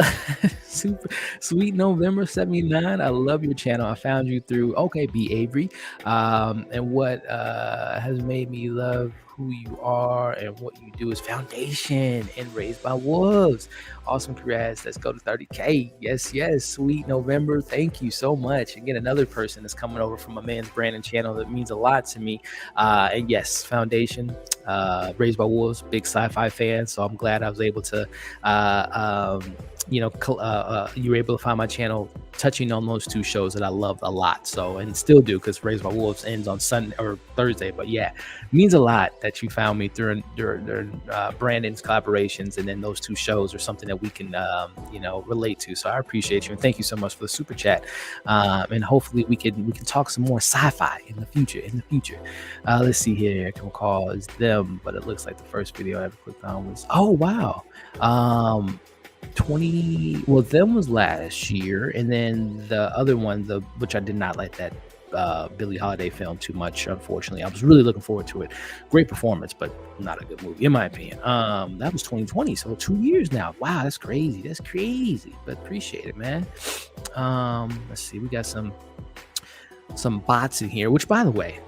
Super Sweet November 79. I love your channel. I found you through B Avery, and what has made me love who you are and what you do is Foundation and Raised by Wolves. Awesome, congrats. Let's go to 30K. Yes, Sweet November. Thank you so much. Again, another person that's coming over from a man's Brandon channel that means a lot to me. And yes, Foundation, Raised by Wolves, big sci-fi fan. So I'm glad I was able to you were able to find my channel touching on those two shows that I loved a lot. So, and still do, because Raised by Wolves ends on Sunday or Thursday. But yeah, it means a lot that you found me during Brandon's collaborations, and then those two shows are something that we can relate to. So I appreciate you, and thank you so much for the super chat. And hopefully we can talk some more sci-fi in the future. Let's see here. I can recall it's them, but it looks like the first video I ever clicked on was them was last year, and then the other one, which I did not like, that Billie Holiday film too much, unfortunately. I was really looking forward to it. Great performance, but not a good movie in my opinion. That was 2020, so 2 years now. Wow, that's crazy, but appreciate it, man. Let's see, we got some bots in here, which, by the way,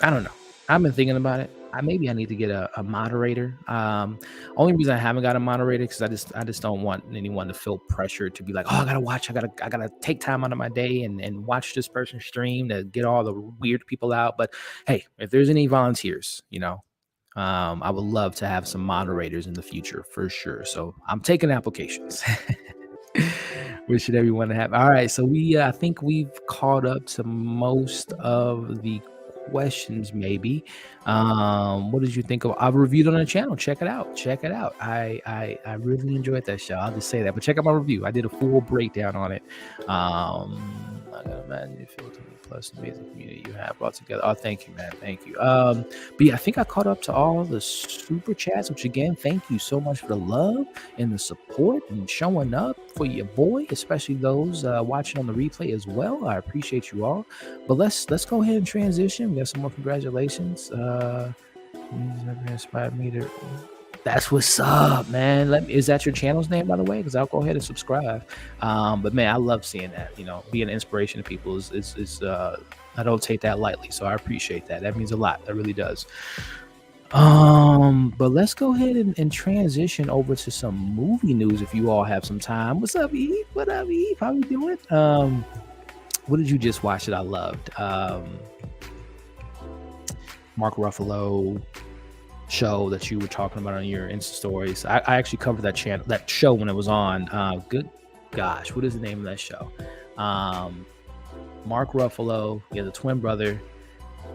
I don't know, I've been thinking about it. Maybe I need to get a moderator. Only reason I haven't got a moderator, because I just don't want anyone to feel pressure to be like, I gotta take time out of my day and watch this person stream to get all the weird people out. But hey, if there's any volunteers, I would love to have some moderators in the future for sure. So I'm taking applications. Wish it everyone to have. All right, so I think we've caught up to most of the questions. Maybe what did you think of? I've reviewed on the channel. Check it out. I really enjoyed that show. I'll just say that, but check out my review. I did a full breakdown on it. I gotta imagine you feel to me, plus the amazing community you have brought together. Oh, thank you, man. Thank you. But yeah, I think I caught up to all the super chats, which again, thank you so much for the love and the support and showing up for your boy, especially those watching on the replay as well. I appreciate you all. But let's go ahead and transition. We got some more congratulations. Inspired me to. That's what's up, man. Is that your channel's name, by the way? Because I'll go ahead and subscribe. But man, I love seeing that. Being an inspiration to people is I don't take that lightly. So I appreciate that. That means a lot. That really does. But let's go ahead and transition over to some movie news if you all have some time. What's up, Eve? What up, Eve? How you doing? What did you just watch that I loved? Mark Ruffalo show that you were talking about on your Insta stories. I actually covered that show when it was on. Good gosh, what is the name of that show? Mark Ruffalo, the twin brother.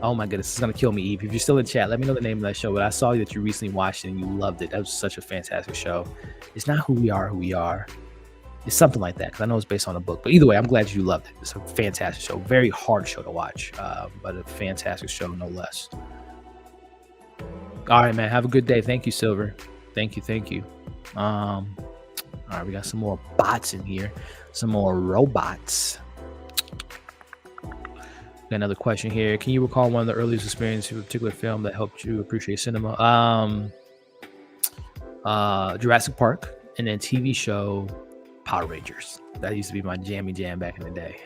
Oh my goodness, it's gonna kill me, Eve. If you're still in chat, let me know the name of that show. But I saw that you recently watched it and you loved it. That was such a fantastic show. It's not Who We Are. It's something like that, because I know it's based on a book. But either way, I'm glad you loved it. It's a fantastic show. Very hard show to watch, but a fantastic show no less. All right, man. Have a good day. Thank you, Silver. Thank you. All right, we got some more bots in here. Some more robots. Got another question here. Can you recall one of the earliest experiences of a particular film that helped you appreciate cinema? Jurassic Park, and then TV show Power Rangers. That used to be my jammy jam back in the day.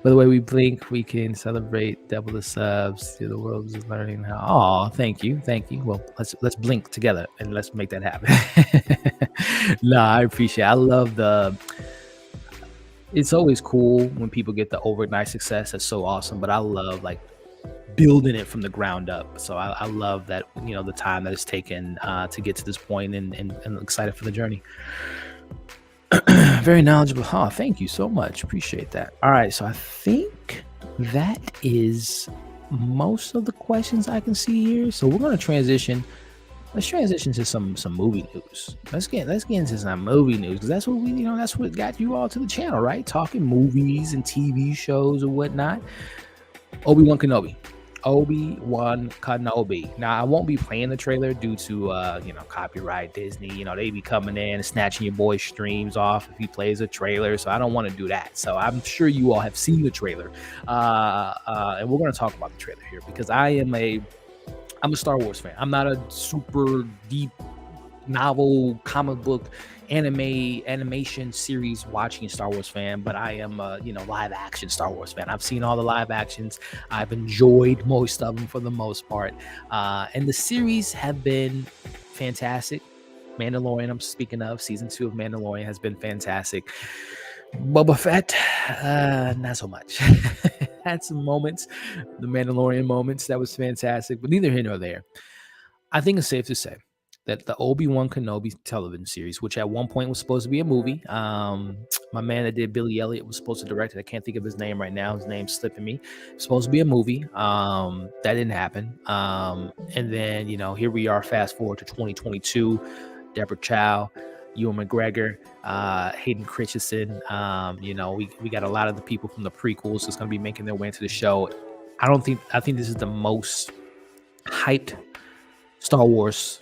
By the way, we blink, we can celebrate double the subs. The world is learning how. Oh, thank you. Well, let's blink together and let's make that happen. I appreciate it. I love it's always cool when people get the overnight success. That's so awesome. But I love like building it from the ground up. So I love that, the time that it's taken to get to this point, and excited for the journey. Very knowledgeable. Thank you so much. Appreciate that. All right, so I think that is most of the questions I can see here. So we're going to transition. Let's transition to some movie news. Let's get into some movie news, because that's what that's what got you all to the channel, right? Talking movies and TV shows and whatnot. Obi-Wan Kenobi. Now, I won't be playing the trailer due to copyright Disney. They be coming in and snatching your boy's streams off if he plays a trailer. So I don't want to do that. So I'm sure you all have seen the trailer, and we're going to talk about the trailer here, because I'm a Star Wars fan. I'm not a super deep novel, comic book, animation series watching Star Wars fan, but I am a live action Star Wars fan. I've seen all the live actions. I've enjoyed most of them for the most part, and the series have been fantastic. Mandalorian, I'm speaking of season 2 of Mandalorian, has been fantastic. Boba Fett, not so much. Had some moments, the Mandalorian moments, that was fantastic, but neither here nor there. I think it's safe to say that the Obi-Wan Kenobi television series, which at one point was supposed to be a movie, my man that did Billy Elliot was supposed to direct it. I can't think of his name right now. His name's slipping me. It's supposed to be a movie. That didn't happen. And then, here we are, fast forward to 2022, Deborah Chow, Ewan McGregor, Hayden Christensen. We got a lot of the people from the prequels that's going to be making their way into the show. I think this is the most hyped Star Wars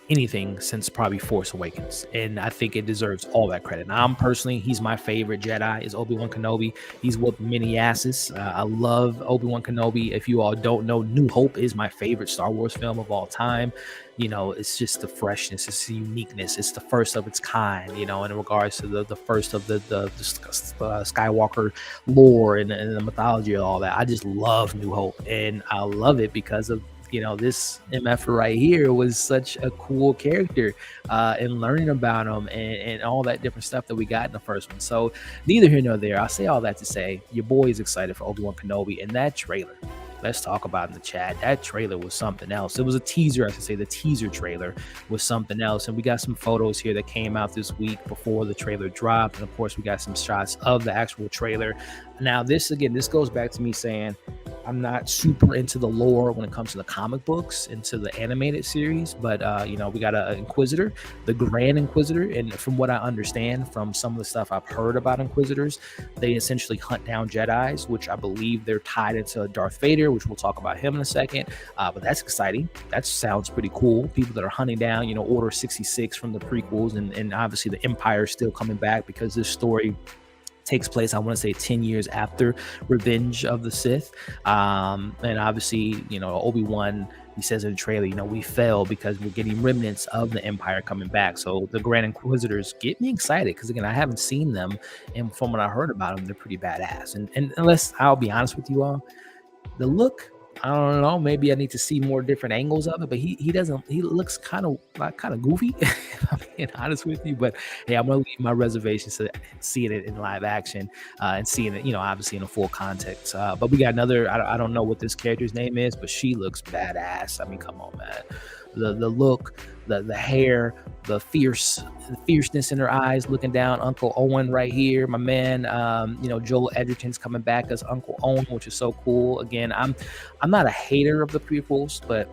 anything since probably Force Awakens, and I think it deserves all that credit. Now, he's my favorite Jedi is Obi-Wan Kenobi. He's whooped many asses. I love Obi-Wan Kenobi. If you all don't know, New Hope is my favorite Star Wars film of all time. It's just the freshness, it's the uniqueness, it's the first of its kind, in regards to the first of the Skywalker lore and the mythology and all that. I just love New Hope, and I love it because of this MF right here was such a cool character, and learning about him and all that different stuff that we got in the first one. So neither here nor there. I say all that to say your boy is excited for Obi-Wan Kenobi, and that trailer, let's talk about in the chat. That trailer was something else. It was a teaser, I should say. The teaser trailer was something else. And we got some photos here that came out this week before the trailer dropped. And of course, we got some shots of the actual trailer. Now, this goes back to me saying I'm not super into the lore when it comes to the comic books, into the animated series, but we got an Inquisitor, the Grand Inquisitor, and from what I understand from some of the stuff I've heard about Inquisitors, they essentially hunt down Jedis, which I believe they're tied into Darth Vader, which we'll talk about him in a second. But that's exciting. That sounds pretty cool. People that are hunting down, Order 66 from the prequels, and obviously the Empire is still coming back because this story takes place, I want to say, 10 years after Revenge of the Sith. And obviously, Obi-Wan, he says in the trailer, we fell because we're getting remnants of the Empire coming back. So the Grand Inquisitors get me excited because, again, I haven't seen them. And from what I heard about them, they're pretty badass. And unless, I'll be honest with you all, the look I don't know. Maybe I need to see more different angles of it, but he doesn't. He looks kind of goofy. If I'm being honest with you, but hey, I'm gonna leave my reservations to seeing it in live action and seeing it, obviously in a full context. But we got another. I don't know what this character's name is, but she looks badass. I mean, come on, man. The look, the hair, the fierceness in her eyes, looking down. Uncle Owen right here, my man. Joel Edgerton's coming back as Uncle Owen, which is so cool. Again, I'm not a hater of the prequels, but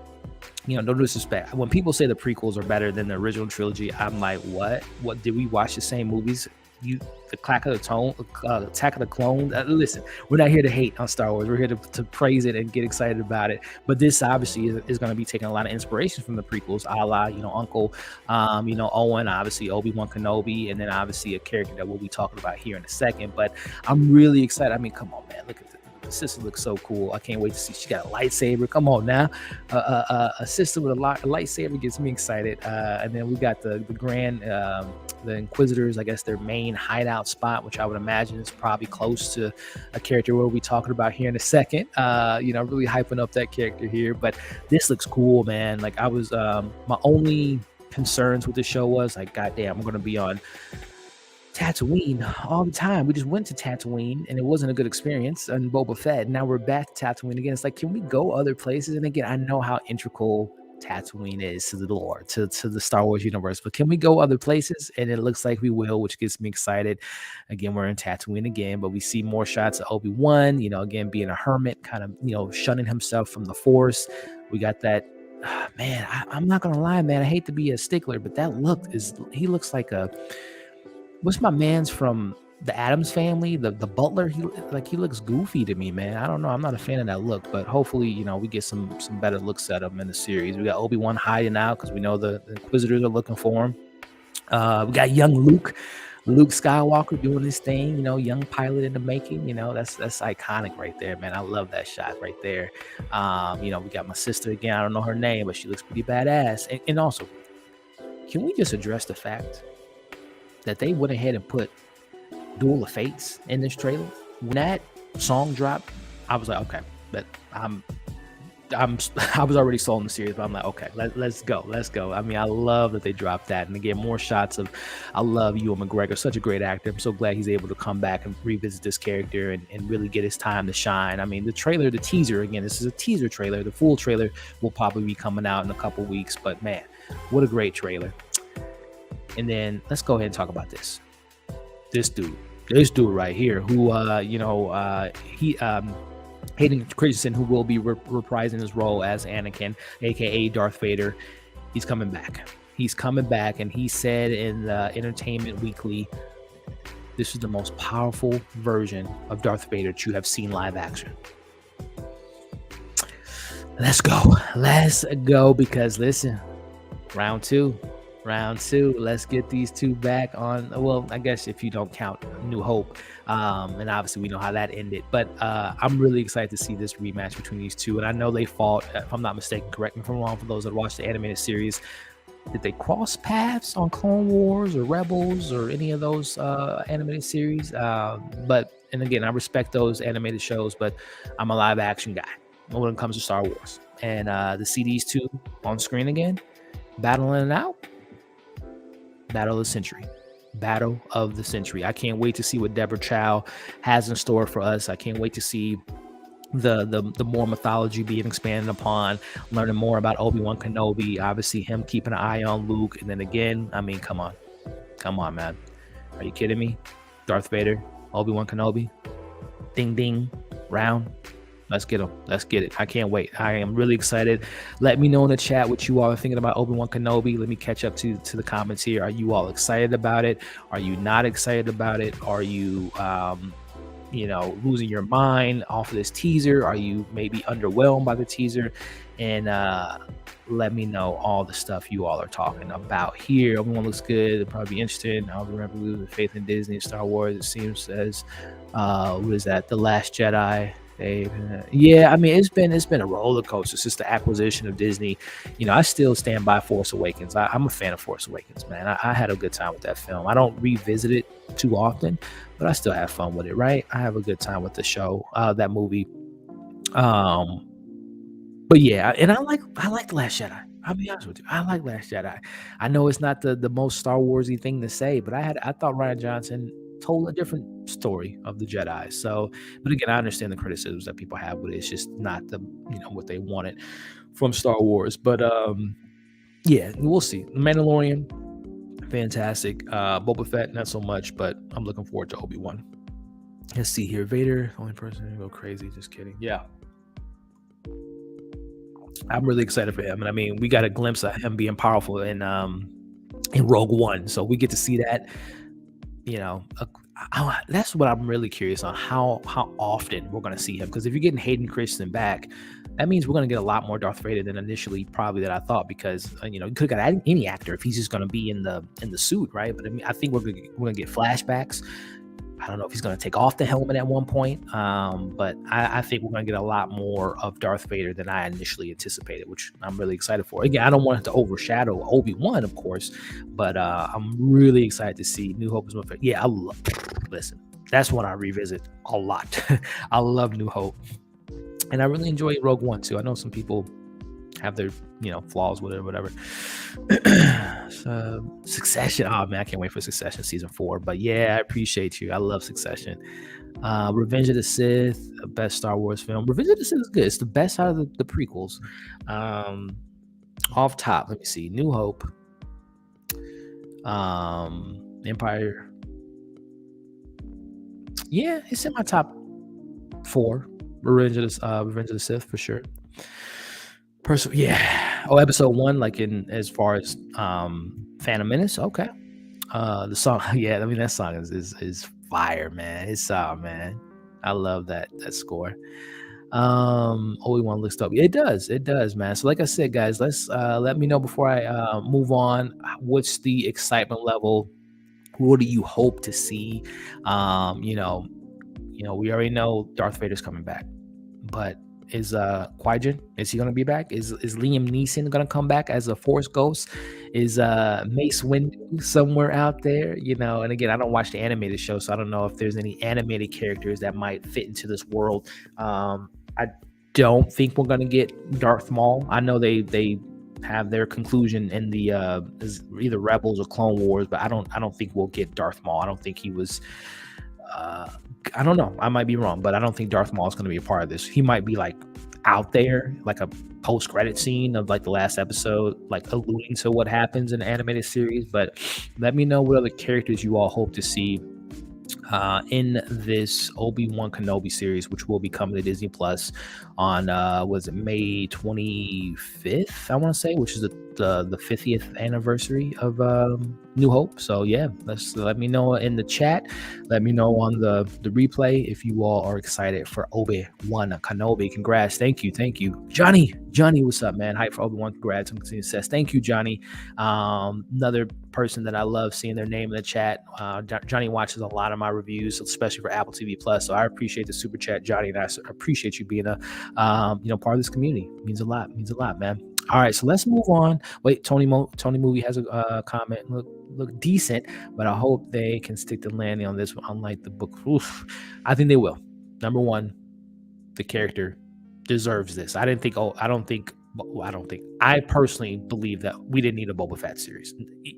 no disrespect. When people say the prequels are better than the original trilogy, I'm like, what? What did we watch the same movies? The Attack of the Clones. Listen, we're not here to hate on Star Wars. We're here to praise it and get excited about it. But this obviously is going to be taking a lot of inspiration from the prequels, a la Uncle, Owen, obviously Obi-Wan Kenobi, and then obviously a character that we'll be talking about here in a second. But I'm really excited. I mean, come on, man, look at this. The sister looks so cool. I can't wait to see. She got a lightsaber. Come on now, a sister with a lightsaber gets me excited. And then we got the grand, the Inquisitors. I guess their main hideout spot, which I would imagine is probably close to a character we'll be talking about here in a second. Really hyping up that character here. But this looks cool, man. Like I was, my only concerns with the show was like, goddamn, I'm gonna be on Tatooine all the time. We just went to Tatooine and it wasn't a good experience on Boba Fett. Now we're back to Tatooine again. It's like, can we go other places? And again, I know how integral Tatooine is to the lore, to the Star Wars universe, but can we go other places? And it looks like we will, which gets me excited. Again, we're in Tatooine again, but we see more shots of Obi-Wan, again, being a hermit, kind of, shunning himself from the Force. We got that. Man, I'm not gonna lie, man. I hate to be a stickler, but he looks like what's my man's from the Addams Family, the butler? He looks goofy to me, man. I don't know. I'm not a fan of that look, but hopefully, we get some better looks at him in the series. We got Obi-Wan hiding out because we know the Inquisitors are looking for him. We got young Luke Skywalker doing his thing, young pilot in the making. That's iconic right there, man. I love that shot right there. We got my sister again. I don't know her name, but she looks pretty badass. And also, can we just address the fact that they went ahead and put Duel of Fates in this trailer? When that song dropped, I was like, okay, but I was already sold in the series, but I'm like, okay, let's go. I mean, I love that they dropped that, and again, more shots of. I love Ewan McGregor, such a great actor. I'm so glad he's able to come back and revisit this character and really get his time to shine. I mean, the teaser, again, this is a teaser trailer. The full trailer will probably be coming out in a couple weeks, but man, what a great trailer. And then let's go ahead and talk about this dude right here, who Hayden Christensen, who will be reprising his role as Anakin, aka Darth Vader. He's coming back, and he said in the Entertainment Weekly, this is the most powerful version of Darth Vader that you have seen live action. Let's go, because listen, round two. Let's get these two back on. Well, I guess if you don't count New Hope, and obviously we know how that ended. But I'm really excited to see this rematch between these two. And I know they fought, if I'm not mistaken, correct me if I'm wrong, for those that watched the animated series. Did they cross paths on Clone Wars or Rebels or any of those animated series? And again, I respect those animated shows, but I'm a live action guy when it comes to Star Wars. And to see these two on screen again, battling it out. Battle of the century. I can't wait to see what Deborah Chow has in store for us. I can't wait to see the more mythology being expanded upon, learning more about Obi-Wan Kenobi, obviously him keeping an eye on Luke. And then again, I mean, come on, man. Are you kidding me? Darth Vader, Obi-Wan Kenobi, ding, ding, round. Let's get them. Let's get it. I can't wait. I am really excited. Let me know in the chat what you all are thinking about Obi-Wan Kenobi. Let me catch up to the comments here. Are you all excited about it? Are you not excited about it? Are you, losing your mind off of this teaser? Are you maybe underwhelmed by the teaser? And let me know all the stuff you all are talking about here. Everyone looks good. They'll probably be interested. I'll remember losing faith in Disney and Star Wars. It seems as what is that? The Last Jedi. Yeah, I mean, it's been a roller coaster since the acquisition of Disney. I still stand by Force Awakens. I'm a fan of Force Awakens, man. I had a good time with that film. I don't revisit it too often, but I still have fun with it, right? I have a good time with the show, that movie. But yeah, and I like Last Jedi. I'll be honest with you. I like Last Jedi. I know it's not the most Star Warsy thing to say, but I thought Ryan Johnson told a different story of the Jedi. So, but again, I understand the criticisms that people have, but it's just not what they wanted from Star Wars. But yeah, we'll see. The Mandalorian, fantastic. Boba Fett, not so much, but I'm looking forward to Obi-Wan. Let's see here. Vader, only person to go crazy. Just kidding. Yeah, I'm really excited for him. And I mean, we got a glimpse of him being powerful in Rogue One, so we get to see that. You know, that's what I'm really curious on, how often we're going to see him. Because if you're getting Hayden Christensen back, that means we're going to get a lot more Darth Vader than initially probably that I thought. Because you could have got any actor if he's just going to be in the suit, right? But I mean, I think we're going to get flashbacks. I don't know if he's going to take off the helmet at one point, but I think we're going to get a lot more of Darth Vader than I initially anticipated, which I'm really excited for. Again, I don't want it to overshadow Obi-Wan, of course, but I'm really excited to see New Hope is my favorite. Yeah, listen, that's one I revisit a lot. I love New Hope, and I really enjoy Rogue One too. I know some people have their flaws with it or whatever. So, Succession, oh man, I can't wait for Succession season 4. But yeah, I appreciate you. I love Succession. Revenge of the Sith, best Star Wars film. Revenge of the Sith is good. It's the best out of the prequels. Off top, let me see. New Hope, Empire. Yeah, it's in my top 4. Revenge of the Sith for sure. Yeah. Oh, episode 1, like in as far as Phantom Menace. Okay. The song, yeah, I mean that song is fire, man. It's man. I love that score. Obi-Wan looks up. It does, man. So like I said, guys, let's let me know before I move on. What's the excitement level? What do you hope to see? We already know Darth Vader's coming back, but is Qui-Gon, is he going to be back? Is Liam Neeson going to come back as a Force ghost? Is Mace Windu somewhere out there? And again, I don't watch the animated show, so I don't know if there's any animated characters that might fit into this world. I don't think we're going to get Darth Maul. I know they have their conclusion in the either Rebels or Clone Wars, but I don't think we'll get Darth Maul. I don't think he was I don't know. I might be wrong, but I don't think Darth Maul is going to be a part of this. He might be like out there, like a post-credit scene of like the last episode, like alluding to what happens in the animated series. But let me know what other characters you all hope to see in this Obi-Wan Kenobi series, which will be coming to Disney Plus on was it May 25th, I want to say, which is the 50th anniversary of New Hope. So yeah, let me know in the chat. Let me know on the replay if you all are excited for Obi-Wan Kenobi. Congrats. Thank you. Johnny, what's up, man? Hype for Obi-Wan. Congrats on continued success. Thank you, Johnny. Another person that I love seeing their name in the chat. Johnny watches a lot of my reviews, especially for Apple TV Plus. So I appreciate the super chat, Johnny, and I appreciate you being a part of this community. It means a lot, man. All right, so let's move on. Wait, Tony Movie has a comment. Look decent, but I hope they can stick the landing on this one, unlike the book. Oof, I think they will. Number one, the character deserves this. I personally believe that we didn't need a Boba Fett series.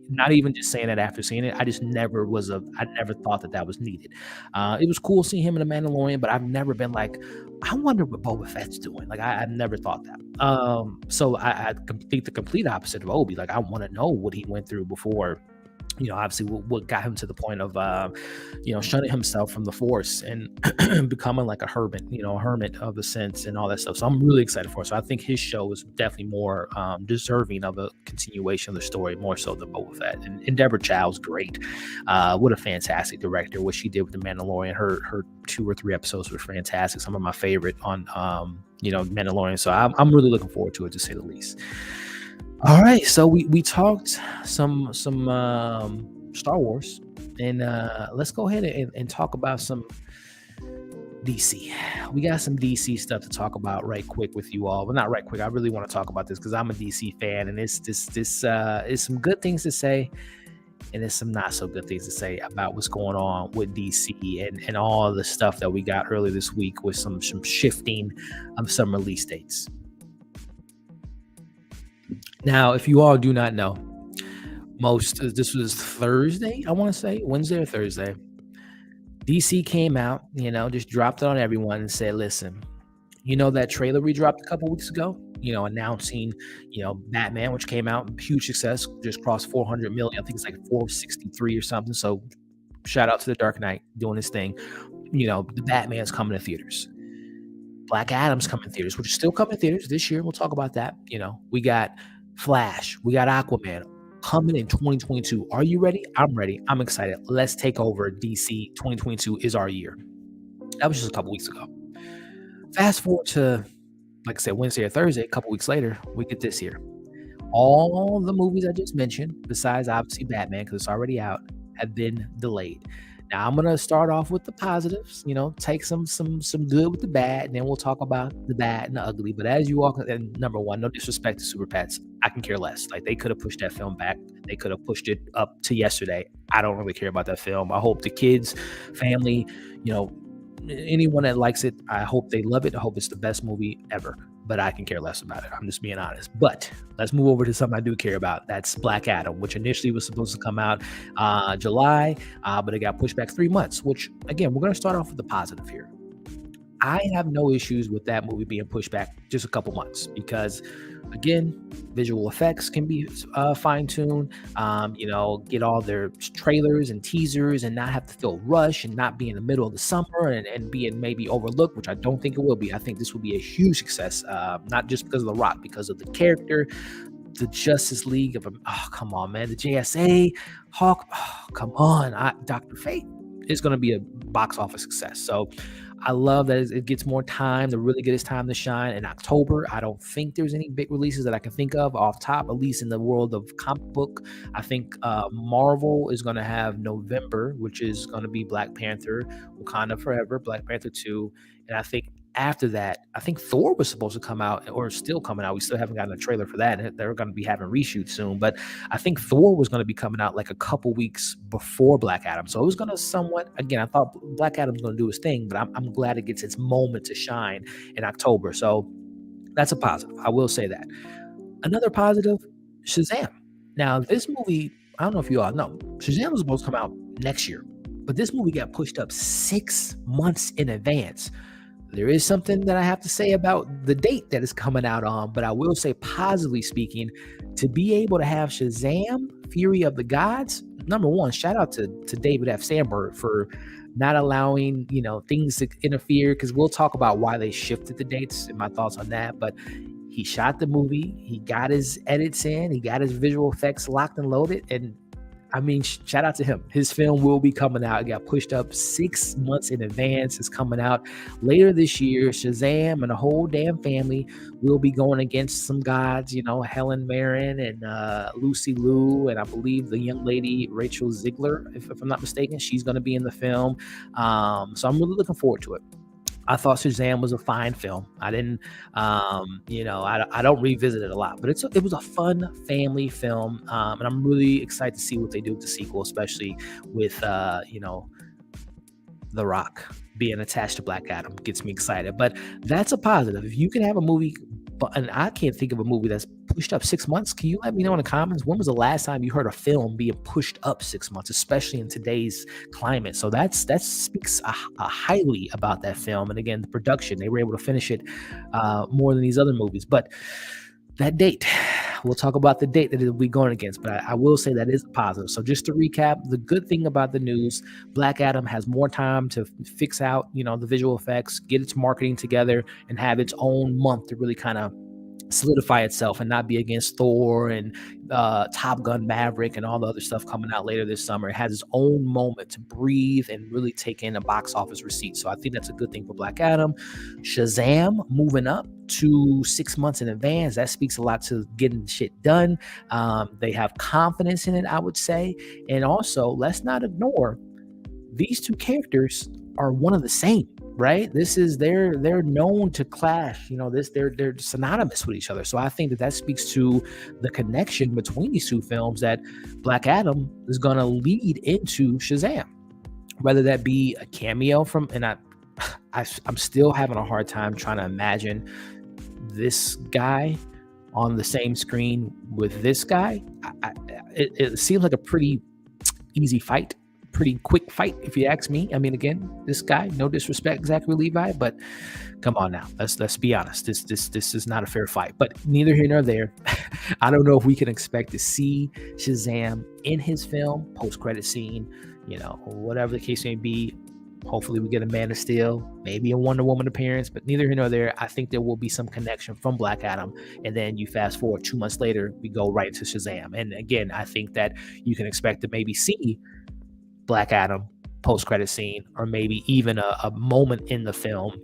Not even just saying that after seeing it. I never thought that was needed. It was cool seeing him in The Mandalorian, but I've never been like, I wonder what Boba Fett's doing. Like I've never thought that. So I think the complete opposite of Obi. Like I want to know what he went through before. Obviously what got him to the point of, shunning himself from the Force and becoming like a hermit of a sense and all that stuff. So I'm really excited for it. So I think his show is definitely more deserving of a continuation of the story, more so than Boba Fett. And Deborah Chow's great. What a fantastic director. What she did with The Mandalorian, her 2 or 3 episodes were fantastic. Some of my favorite on, Mandalorian. So I'm really looking forward to it, to say the least. All right, so we talked some Star Wars, and let's go ahead and talk about some DC. We got some DC stuff to talk about right quick with you all. Well, not right quick. I really want to talk about this because I'm a DC fan, and it's some good things to say, and there's some not so good things to say about what's going on with DC and all the stuff that we got earlier this week with some shifting of some release dates. Now, if you all do not know, this was Thursday, I want to say, Wednesday or Thursday. DC came out, just dropped it on everyone and said, listen, that trailer we dropped a couple weeks ago, announcing, Batman, which came out, huge success, just crossed 400 million. I think it's like 463 or something. So shout out to the Dark Knight doing his thing. The Batman's coming to theaters. Black Adam's coming to theaters, which is still coming to theaters this year. We'll talk about that. We got Flash, we got Aquaman coming in 2022. Are you ready? I'm ready. I'm excited. Let's take over DC. 2022 is our year. That was just a couple weeks ago. Fast forward to, like I said, Wednesday or Thursday, a couple weeks later, we get this here. All the movies I just mentioned, besides obviously Batman, because it's already out, have been delayed. Now I'm gonna start off with the positives, take some good with the bad, and then we'll talk about the bad and the ugly. But as you all, and number one, no disrespect to Super Pets, I can care less. Like, they could have pushed that film back, they could have pushed it up to yesterday. I don't really care about that film. I hope the kids, family, anyone that likes it, I hope they love it. I hope it's the best movie ever, but I can care less about it. I'm just being honest. But let's move over to something I do care about. That's Black Adam, which initially was supposed to come out July, but it got pushed back 3 months, which, again, we're going to start off with the positive here. I have no issues with that movie being pushed back just a couple months because, again, visual effects can be fine-tuned, get all their trailers and teasers and not have to feel rushed and not be in the middle of the summer and being maybe overlooked, which I don't think it will be. I think this will be a huge success, not just because of The Rock, because of the character, the Justice League of, oh, come on, man, the JSA, Hawk, oh, come on, Dr. Fate is going to be a box office success. So I love that it gets more time to really get its time to shine in October. I don't think there's any big releases that I can think of off top, at least in the world of comic book. I think Marvel is going to have November, which is going to be Black Panther, Wakanda Forever, Black Panther 2. And I think after that, I think Thor was supposed to come out, or still coming out. We still haven't gotten a trailer for that. They're going to be having reshoots soon. But I think Thor was going to be coming out like a couple weeks before Black Adam. So it was going to somewhat, again, I thought Black Adam's going to do his thing, but I'm glad it gets its moment to shine in October. So that's a positive. I will say that. Another positive, Shazam. Now, this movie, I don't know if you all know, Shazam was supposed to come out next year, but this movie got pushed up 6 months in advance. There is something that I have to say about the date that is coming out on, but I will say, positively speaking, to be able to have Shazam, Fury of the Gods, number one, shout out to David F. Sandberg for not allowing, things to interfere, because we'll talk about why they shifted the dates and my thoughts on that. But he shot the movie, he got his edits in, he got his visual effects locked and loaded, and I mean, shout out to him. His film will be coming out. It got pushed up 6 months in advance. It's coming out later this year. Shazam and the whole damn family will be going against some gods, Helen Mirren and Lucy Liu, and I believe the young lady Rachel Ziegler, if I'm not mistaken. She's going to be in the film. So I'm really looking forward to it. I thought Shazam was a fine film. I didn't, I don't revisit it a lot, but it was a fun family film, and I'm really excited to see what they do with the sequel, especially with, The Rock being attached to Black Adam. Gets me excited, but that's a positive. If you can have a movie, and I can't think of a movie that's pushed up 6 months. Can you let me know in the comments, when was the last time you heard a film being pushed up 6 months, especially in today's climate? So that speaks highly about that film. And again, the production, they were able to finish it more than these other movies. But that date, we'll talk about the date that it'll be going against, but I will say that is a positive. So just to recap, the good thing about the news, Black Adam has more time to fix out, the visual effects, get its marketing together, and have its own month to really kind of solidify itself and not be against Thor and Top Gun Maverick and all the other stuff coming out later this summer. It has its own moment to breathe and really take in a box office receipt. So I think that's a good thing for Black Adam. Shazam moving up to 6 months in advance. That speaks a lot to getting shit done. They have confidence in it, I would say. And also, let's not ignore, these two characters are one of the same, right? This is they're known to clash. They're synonymous with each other. So I think that speaks to the connection between these two films, that Black Adam is going to lead into Shazam, whether that be a cameo from, and I'm still having a hard time trying to imagine this guy on the same screen with this guy, it seems like a pretty easy fight, pretty quick fight, if you ask me. I mean, again, this guy, no disrespect, Zachary Levi, but come on now, let's be honest. This is not a fair fight. But neither here nor there. I don't know if we can expect to see Shazam in his film, post-credit scene, whatever the case may be. Hopefully we get a Man of Steel, maybe a Wonder Woman appearance, but neither here nor there. I think there will be some connection from Black Adam. And then you fast forward 2 months later, we go right into Shazam. And again, I think that you can expect to maybe see Black Adam post-credit scene, or maybe even a moment in the film.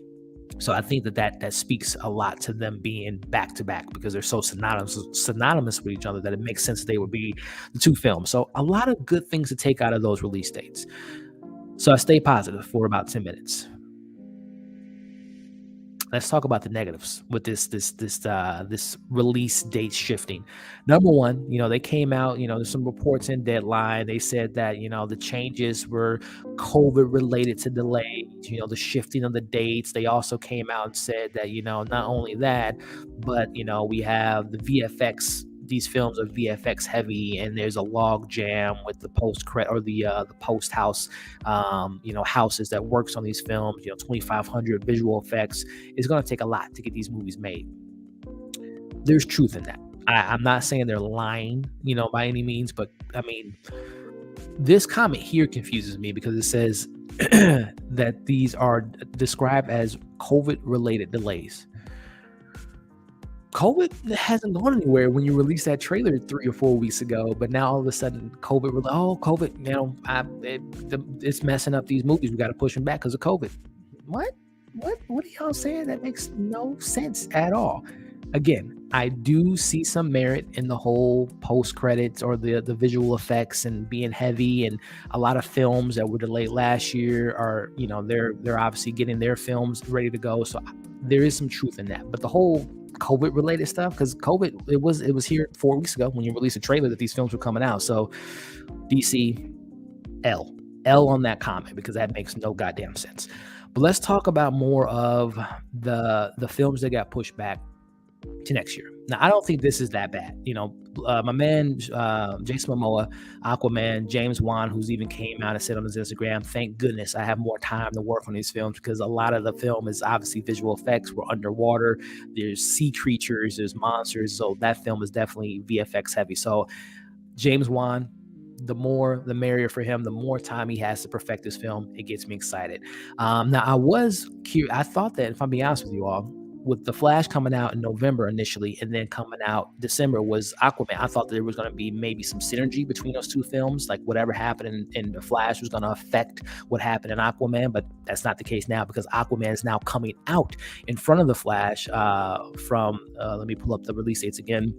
So I think that speaks a lot to them being back to back, because they're so synonymous with each other that it makes sense that they would be the two films. So a lot of good things to take out of those release dates. So I stay positive for about 10 minutes. Let's talk about the negatives with this release date shifting. Number one, they came out, there's some reports in Deadline. They said that, the changes were COVID related to delays, the shifting of the dates. They also came out and said that, not only that, but, we have the VFX. These films are VFX heavy, and there's a log jam with the the post house, houses that works on these films. 2,500 visual effects. It's going to take a lot to get these movies made. There's truth in that. I'm not saying they're lying, by any means, but I mean, this comment here confuses me because it says that these are described as COVID-related delays. COVID hasn't gone anywhere when you released that trailer 3 or 4 weeks ago, but now all of a sudden COVID, it's messing up these movies. We got to push them back because of COVID. What are y'all saying? That makes no sense at all. Again, I do see some merit in the whole post credits or the visual effects and being heavy, and a lot of films that were delayed last year are, they're obviously getting their films ready to go. So there is some truth in that, but the whole COVID related stuff, because COVID, it was here 4 weeks ago when you released a trailer that these films were coming out. So DC, L on that comment, because that makes no goddamn sense. But let's talk about more of the films that got pushed back to next year. Now, I don't think this is that bad. My man, Jason Momoa, Aquaman, James Wan, who's even came out and said on his Instagram, thank goodness I have more time to work on these films, because a lot of the film is obviously visual effects. We're underwater. There's sea creatures, there's monsters. So that film is definitely VFX heavy. So James Wan, the more, the merrier for him. The more time he has to perfect this film, it gets me excited. Now, I was curious. I thought that, if I'm being honest with you all, with The Flash coming out in November initially and then coming out December was Aquaman, I thought that there was going to be maybe some synergy between those two films, like whatever happened in The Flash was going to affect what happened in Aquaman, but that's not the case now, because Aquaman is now coming out in front of The Flash let me pull up the release dates again.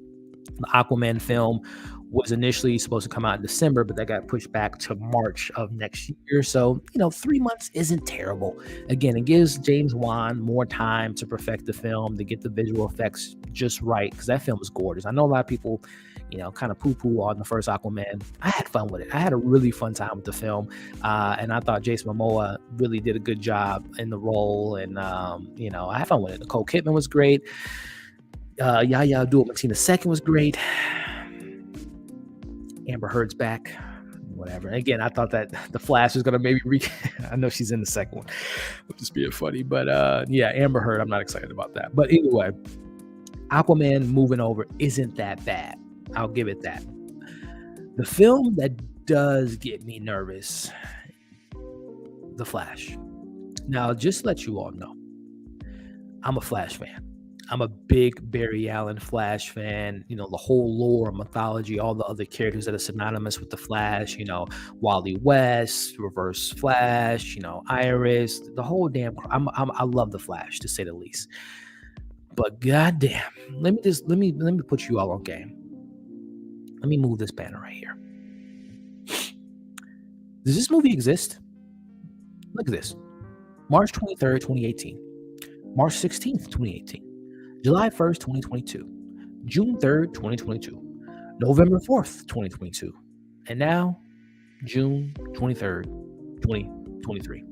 The Aquaman film was initially supposed to come out in December, but that got pushed back to March of next year. So, 3 months isn't terrible. Again, it gives James Wan more time to perfect the film, to get the visual effects just right, because that film is gorgeous. I know a lot of people, kind of poo-poo on the first Aquaman. I had fun with it. I had a really fun time with the film, and I thought Jason Momoa really did a good job in the role, and, I had fun with it. Nicole Kidman was great. Yahya Abdul-Mateen II was great. Amber Heard's back, whatever. And again, I thought that The Flash was going to maybe I know she's in the second one, which is being funny. But Amber Heard, I'm not excited about that. But anyway, Aquaman moving over isn't that bad. I'll give it that. The film that does get me nervous, The Flash. Now, just to let you all know, I'm a Flash fan. I'm a big Barry Allen Flash fan. The whole lore, mythology, all the other characters that are synonymous with the Flash, Wally West, Reverse Flash, Iris, the whole damn, I love the Flash, to say the least. But goddamn, let me put you all on game. Let me move this banner right here. Does this movie exist? Look at this. March 23rd, 2018. March 16th, 2018. July 1st, 2022, June 3rd, 2022, November 4th, 2022, and now June 23rd, 2023.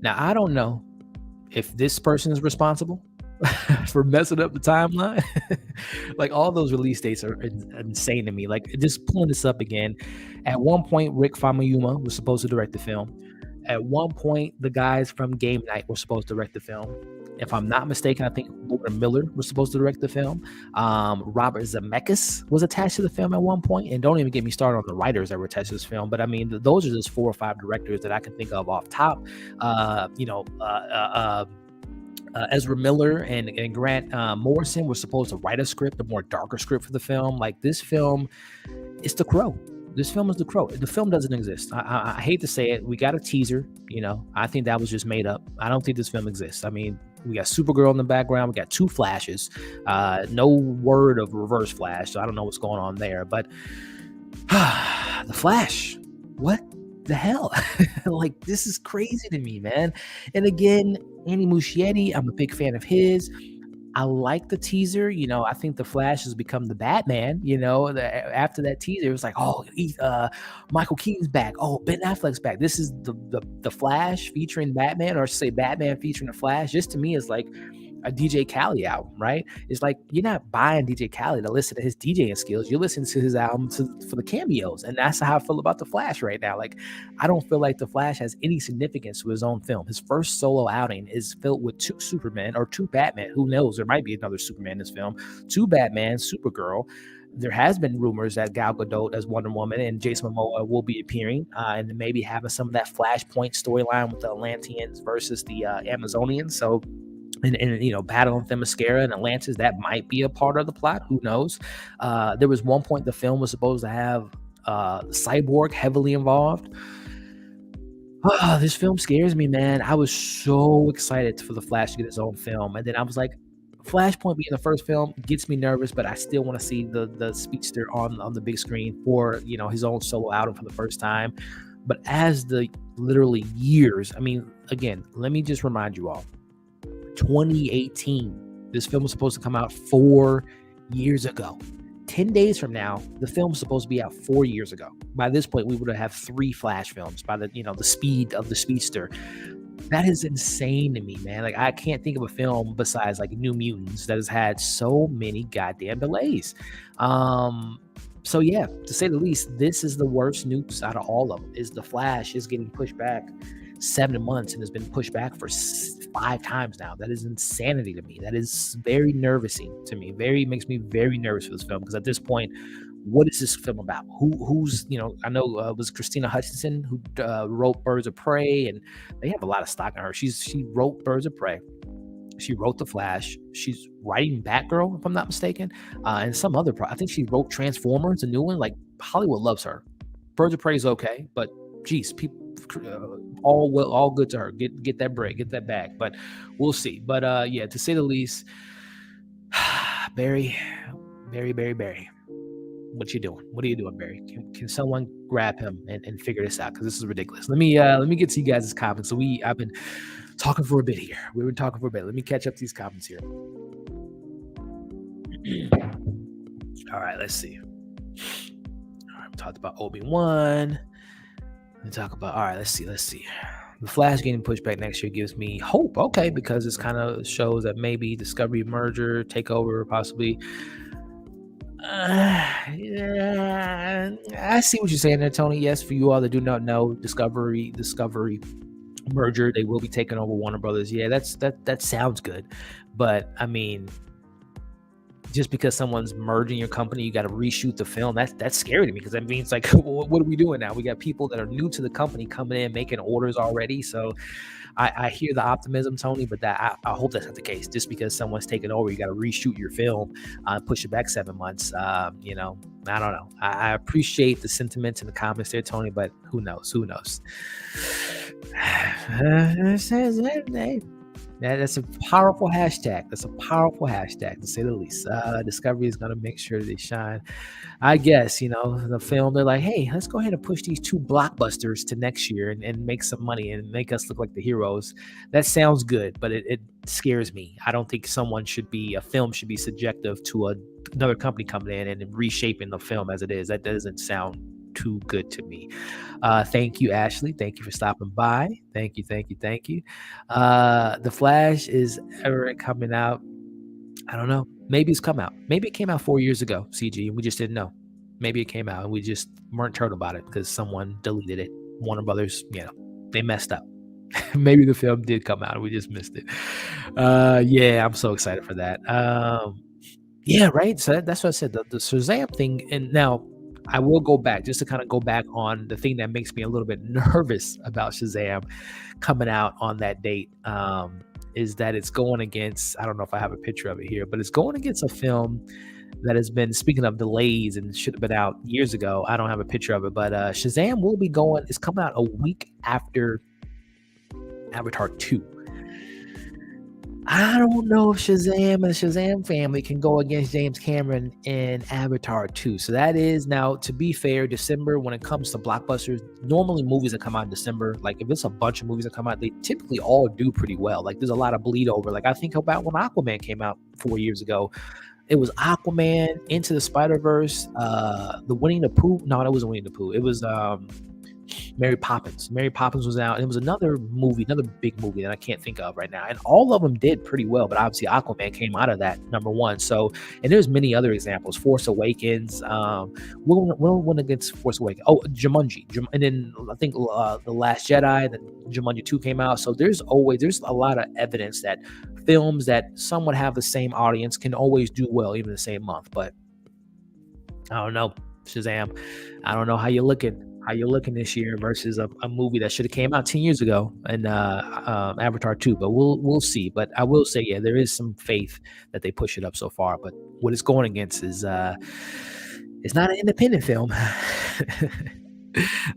Now, I don't know if this person is responsible for messing up the timeline. Like, all those release dates are insane to me. Like, just pulling this up again. At one point, Rick Famuyiwa was supposed to direct the film. At one point, the guys from Game Night were supposed to direct the film. If I'm not mistaken, I think Lauren Miller was supposed to direct the film. Robert Zemeckis was attached to the film at one point, and don't even get me started on the writers that were attached to this film. But I mean, those are just 4 or 5 directors that I can think of off top. Ezra Miller and Grant Morrison were supposed to write a script, a more darker script for the film. Like, this film, it's The Crow. This film is The Crow. The film doesn't exist. I hate to say it. We got a teaser. I think that was just made up. I don't think this film exists. I mean, we got Supergirl in the background. We got 2 Flashes. No word of Reverse Flash, so I don't know what's going on there. But the Flash, what the hell? Like, this is crazy to me, man. And again, Andy Muschietti, I'm a big fan of his. I like the teaser. I think the Flash has become the Batman. After that teaser, it was like, oh, Michael Keaton's back. Oh, Ben Affleck's back. This is the Flash featuring Batman, or say Batman featuring the Flash. Just to me, is like a DJ Khaled album, right? It's like, you're not buying DJ Khaled to listen to his DJing skills. You're listening to his album for the cameos. And that's how I feel about the Flash right now. Like, I don't feel like the Flash has any significance to his own film. His first solo outing is filled with 2 Supermen or 2 Batman. Who knows? There might be another Superman in this film. 2 Batman, Supergirl. There has been rumors that Gal Gadot as Wonder Woman and Jason Momoa will be appearing, and maybe having some of that Flashpoint storyline with the Atlanteans versus the Amazonians. So, and battling Themyscira and Atlantis, that might be a part of the plot. Who knows? There was one point the film was supposed to have Cyborg heavily involved. This film scares me, man. I was so excited for the Flash to get his own film, and then I was like, Flashpoint being the first film gets me nervous, but I still want to see the speedster on the big screen for his own solo outing for the first time. But as the literally years, I mean, again, let me just remind you all. 2018. This film was supposed to come out 4 years ago. 10 days from now, the film was supposed to be out 4 years ago. By this point, we would have 3 Flash films by the speed of the speedster. That is insane to me, man. Like, I can't think of a film besides like New Mutants that has had so many goddamn delays. So yeah, to say the least, this is the worst news out of all of them. Is the Flash is getting pushed back 7 months and has been pushed back for 5 times now. That is insanity to me. That is very nervousing to me. Makes me very nervous for this film, because at this point, what is this film about? Who's I know it was Christina Hutchinson who wrote Birds of Prey, and they have a lot of stock in her. She wrote Birds of Prey. She wrote The Flash. She's writing Batgirl, if I'm not mistaken, and some other. I think she wrote Transformers, a new one. Like, Hollywood loves her. Birds of Prey is okay, but geez, people. All good to her. Get that break, get that bag. But we'll see. But yeah, to say the least, Barry, what you doing? What are you doing, Barry? Can someone grab him and figure this out? Because this is ridiculous. Let me get to you guys' comments. So I've been talking for a bit here. We've been talking for a bit. Let me catch up to these comments here. All right, let's see. All right, we talked about Obi-Wan. And talk about, all right, let's see. The Flash getting pushed back next year gives me hope. Okay, because this kind of shows that maybe Discovery merger, takeover, possibly. Yeah, I see what you're saying there, Tony. Yes, for you all that do not know, Discovery merger, they will be taking over Warner Brothers. Yeah, that sounds good, but I mean, just because someone's merging your company, you got to reshoot the film. That's scary to me, because that means, like, what are we doing now? We got people that are new to the company coming in, making orders already. So I hear the optimism, Tony, but I hope that's not the case. Just because someone's taking over, you got to reshoot your film, push it back 7 months. I don't know. I appreciate the sentiments in the comments there, Tony, but who knows? That's a powerful hashtag. To say the least. Discovery is going to make sure they shine. I guess, the film, they're like, hey, let's go ahead and push these 2 blockbusters to next year and make some money and make us look like the heroes. That sounds good, but it scares me. I don't think a film should be subjective to another company coming in and reshaping the film as it is. That doesn't sound too good to me. Thank you, Ashley. Thank you for stopping by. Thank you, thank you, thank you. The Flash is ever coming out. I don't know. Maybe it's come out. Maybe it came out 4 years ago, CG, and we just didn't know. Maybe it came out and we just weren't told about it because someone deleted it. Warner Brothers, they messed up. Maybe the film did come out and we just missed it. Yeah, I'm so excited for that. Yeah, right. So that's what I said. The Shazam thing, and now I will go back just to kind of go back on the thing that makes me a little bit nervous about Shazam coming out on that date. Is that it's going against, I don't know if I have a picture of it here, but it's going against a film that has been, speaking of delays and should have been out years ago. I don't have a picture of it, but Shazam will be going, it's coming out a week after Avatar 2. I don't know if Shazam and the Shazam family can go against James Cameron in Avatar 2. So that is, now, to be fair, December, when it comes to blockbusters, normally movies that come out in December, like if it's a bunch of movies that come out, they typically all do pretty well. Like there's a lot of bleed over. Like I think about when Aquaman came out 4 years ago. It was Aquaman, Into the Spider-Verse, the Winnie the Pooh. No, that wasn't Winnie the Pooh. It was Mary Poppins. Mary Poppins was out, and it was another movie, another big movie that I can't think of right now. And all of them did pretty well, but obviously Aquaman came out of that, number one. So, and there's many other examples. Force Awakens. One against Force Awakens. Oh, Jumanji. And then I think The Last Jedi. Then Jumanji 2 came out. So there's a lot of evidence that films that somewhat have the same audience can always do well, even the same month. But I don't know, Shazam. I don't know how you're looking this year versus a movie that should have came out 10 years ago and Avatar 2, but we'll see. But I will say, yeah, there is some faith that they push it up so far, but what it's going against is it's not an independent film.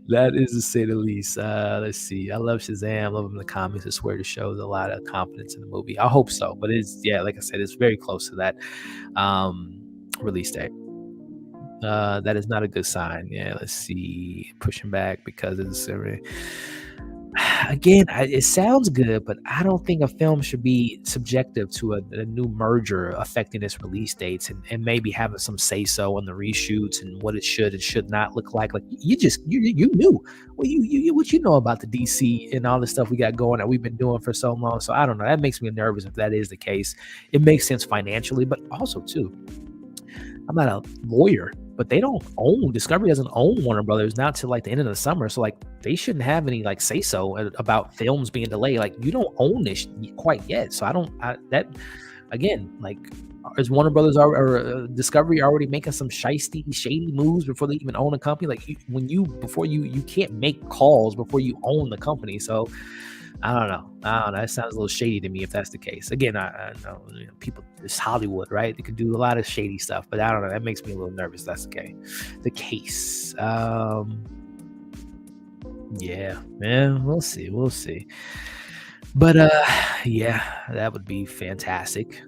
That is to say the least. Let's see. I love Shazam. I love him in the comics. I swear it shows a lot of confidence in the movie. I hope so, but it's, yeah, like I said, it's very close to that release date. That is not a good sign. Yeah, let's see. Pushing back because it's again, it sounds good, but I don't think a film should be subjective to a new merger affecting its release dates and maybe having some say so on the reshoots and what it should and should not look like. Like you knew. Well, you what you know about the DC and all the stuff we got going that we've been doing for so long. So I don't know. That makes me nervous if that is the case. It makes sense financially, but also too, I'm not a lawyer, but they don't own, Discovery doesn't own Warner Brothers now till like the end of the summer. So like they shouldn't have any like say so about films being delayed. Like you don't own this quite yet. So that again, like is Warner Brothers or Discovery already making some shady moves before they even own a company? Like you can't make calls before you own the company. So I don't know. That sounds a little shady to me if that's the case. Again, I know, people, it's Hollywood, right? They could do a lot of shady stuff, but I don't know. That makes me a little nervous. That's okay. The case. Yeah, man, we'll see. But yeah, that would be fantastic.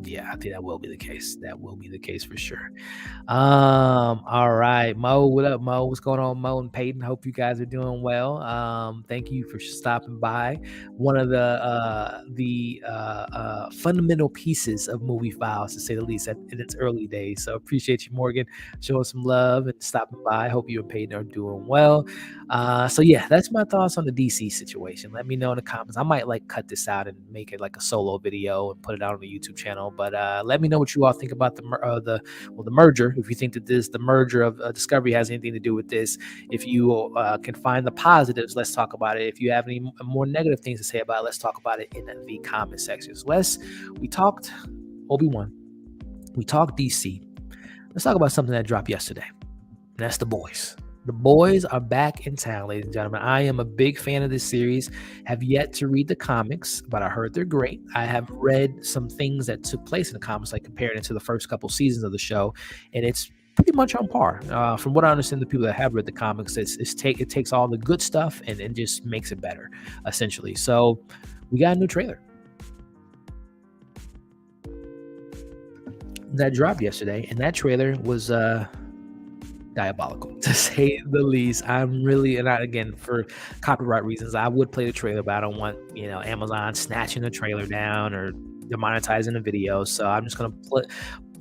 Yeah, I think that will be the case. That will be the case for sure. All right, Mo, what up, Mo? What's going on, Mo and Peyton? Hope you guys are doing well. Thank you for stopping by. One of the fundamental pieces of Movie Files, to say the least, in its early days. So appreciate you, Morgan, showing some love and stopping by. Hope you and Peyton are doing well. So yeah, that's my thoughts on the DC situation. Let me know in the comments. I might like cut this out and make it like a solo video and put it out on the YouTube channel. But let me know what you all think about the merger. If you think that the merger of Discovery has anything to do with this, if you can find the positives, let's talk about it. If you have any more negative things to say about it, let's talk about it in the comment sections. We talked Obi-Wan, we talked DC. Let's talk about something that dropped yesterday. And that's The Boys. The Boys are back in town, ladies and gentlemen. I am a big fan of this series. Have yet to read the comics, but I heard they're great. I have read some things that took place in the comics, like comparing it to the first couple seasons of the show, and it's pretty much on par. From what I understand, the people that have read the comics, it takes all the good stuff and just makes it better, essentially. So we got a new trailer that dropped yesterday, and that trailer was diabolical, to say the least. I'm really, and again, for copyright reasons, I would play the trailer, but I don't want Amazon snatching the trailer down or demonetizing the video. So I'm just gonna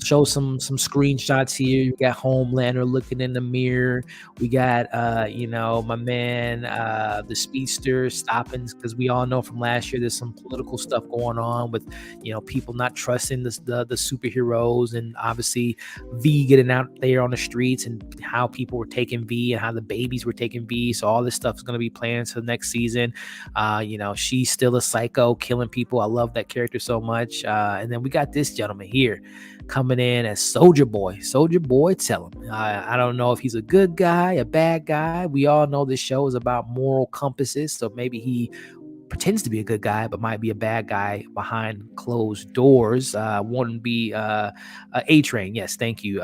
show some screenshots here. You got Homelander looking in the mirror. We got my man, the speedster stopping, because we all know from last year there's some political stuff going on with people not trusting the superheroes, and obviously V getting out there on the streets, and how people were taking V and how the babies were taking V. So all this stuff is going to be planned to the next season. She's still a psycho killing people. I love that character so much. And then we got this gentleman here coming in as Soldier Boy. Soldier Boy, tell him. I don't know if he's a good guy, a bad guy. We all know this show is about moral compasses, so maybe he pretends to be a good guy, but might be a bad guy behind closed doors. Wouldn't be A-Train. Yes, thank you,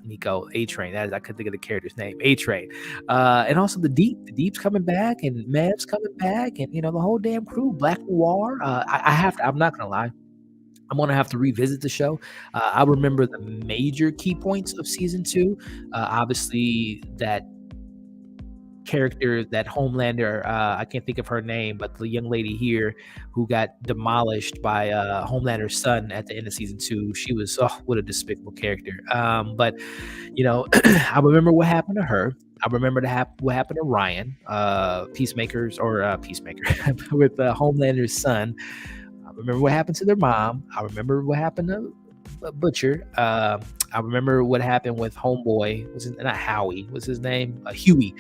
Nico. A-Train. That is, I couldn't think of the character's name. A-Train. And also the Deep. The Deep's coming back, and Mav's coming back, and the whole damn crew. Black Noir. I'm not gonna lie. I'm going to have to revisit the show. I remember the major key points of season 2. Obviously, that character, that Homelander, I can't think of her name, but the young lady here who got demolished by Homelander's son at the end of season 2. She was, what a despicable character. But, I remember what happened to her. I remember what happened to Ryan, Peacemaker, with Homelander's son. I remember what happened to their mom. I remember what happened to Butcher. I remember what happened with Homeboy. Not Howie? What's his name? Huey.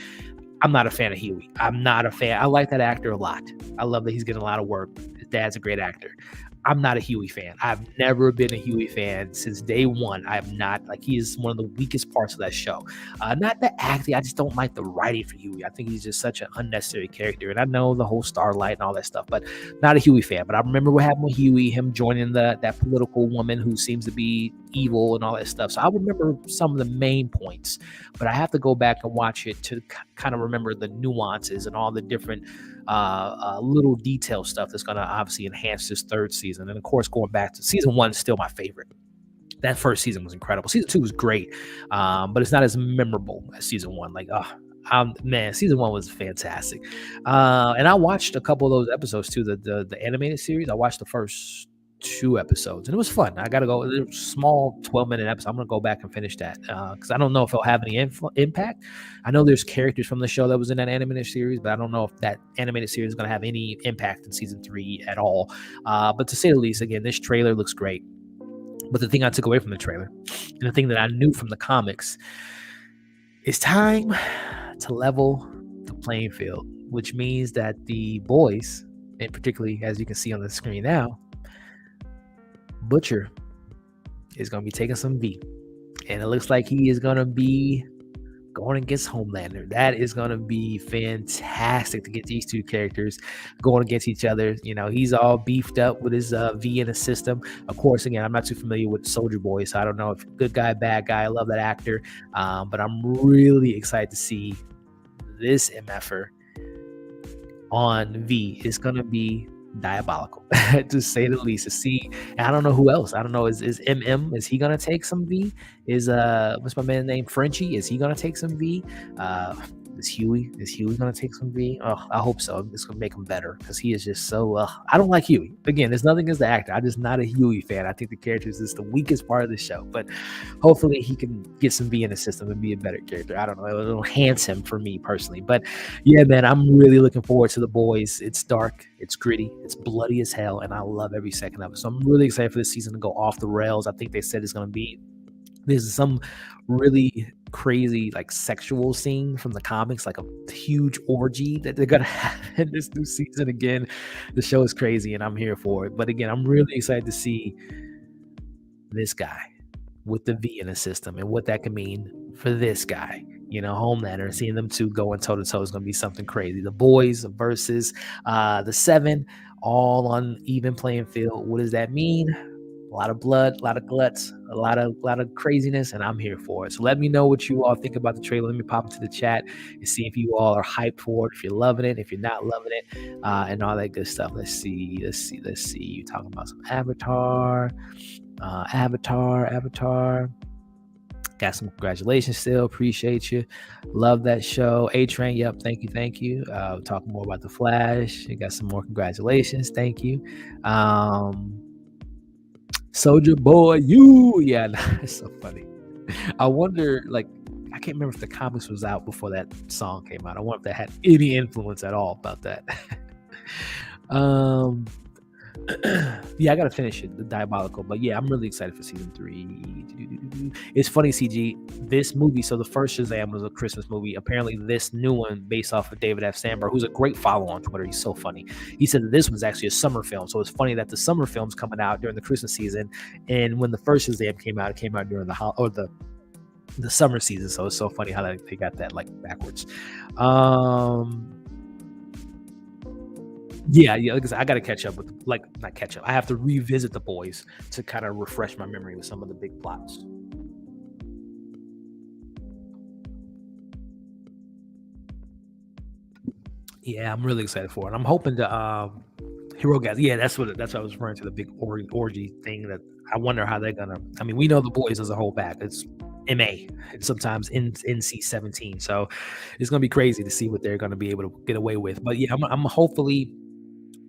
I'm not a fan of Huey. I'm not a fan. I like that actor a lot. I love that he's getting a lot of work. His dad's a great actor. I'm not a Huey fan. I've never been a Huey fan since day one. I have not. He is one of the weakest parts of that show. Not the acting. I just don't like the writing for Huey. I think he's just such an unnecessary character. And I know the whole Starlight and all that stuff, but not a Huey fan. But I remember what happened with Huey, him joining that political woman who seems to be evil and all that stuff. So I remember some of the main points, but I have to go back and watch it to kind of remember the nuances and all the different little detail stuff that's going to obviously enhance this third season. And of course, going back to season 1 is still my favorite. That first season was incredible. Season 2 was great, but it's not as memorable as season 1. Season 1 was fantastic. And I watched a couple of those episodes too, the animated series. I watched the first 2 episodes, and it was fun. I gotta go. It was a small 12-minute episode. I'm gonna go back and finish that because I don't know if it'll have any impact. I know there's characters from the show that was in that animated series, but I don't know if that animated series is gonna have any impact in season 3 at all. But to say the least, again, this trailer looks great. But the thing I took away from the trailer, and the thing that I knew from the comics, it's time to level the playing field, which means that the boys, and particularly as you can see on the screen now, Butcher is going to be taking some V, and it looks like he is going to be going against Homelander. That is going to be fantastic to get these two characters going against each other. He's all beefed up with his V in the system. Of course, again, I'm not too familiar with Soldier Boy, so I don't know if good guy, bad guy. I love that actor, but I'm really excited to see this MFer on V. It's going to be diabolical to say the least. To see, and I don't know who else. I don't know, is is he gonna take some V? Is what's my man's name, Frenchie, is he gonna take some V? Is Huey gonna take some V? I hope so. It's gonna make him better, because he is just so I don't like Huey. Again, there's nothing against the actor. I'm just not a Huey fan. I think the character is just the weakest part of the show, but hopefully he can get some V in the system and be a better character. I don't know, it'll enhance him for me personally. But yeah, man, I'm really looking forward to The Boys. It's dark, it's gritty, it's bloody as hell, and I love every second of it. So I'm really excited for this season to go off the rails. I think they said it's gonna be, there's some really crazy sexual scene from the comics, like a huge orgy that they're gonna have in this new season. Again, the show is crazy and I'm here for it. But again, I'm really excited to see this guy with the V in the system and what that can mean for this guy. Homelander, seeing them two going toe to toe is going to be something crazy. The Boys versus the Seven, all on even playing field. What does that mean? A lot of blood, a lot of gluts, a lot of craziness, and I'm here for it. So let me know what you all think about the trailer. Let me pop into the chat and see if you all are hyped for it, if you're loving it, if you're not loving it, and all that good stuff. Let's see. You talking about some Avatar. Got some congratulations still. Appreciate you. Love that show. A-Train, yep. Thank you. Talking more about The Flash. You got some more congratulations. Thank you. Soldier Boy, you. Yeah, it's so funny. I wonder, like, I can't remember if the comics was out before that song came out. I wonder if that had any influence at all about that. um, yeah, I gotta finish it, the Diabolical. But yeah, I'm really excited for season 3. It's funny, CG. This movie, so the first Shazam was a Christmas movie. Apparently, this new one, based off of David F. Sandberg, who's a great follow on Twitter. He's so funny. He said that this one's actually a summer film. So it's funny that the summer film's coming out during the Christmas season, and when the first Shazam came out, it came out during the summer season. So it's so funny how they got that like backwards. Um, yeah, like I said, I got to catch up with, like, not catch up. I have to revisit The Boys to kind of refresh my memory with some of the big plots. Yeah, I'm really excited for it. I'm hoping to Hero Gas. Yeah, that's what I was referring to, the big orgy thing. That I wonder how they're gonna. I mean, we know The Boys as a whole back. It's MA and sometimes NC-17. So it's gonna be crazy to see what they're gonna be able to get away with. But yeah, I'm hopefully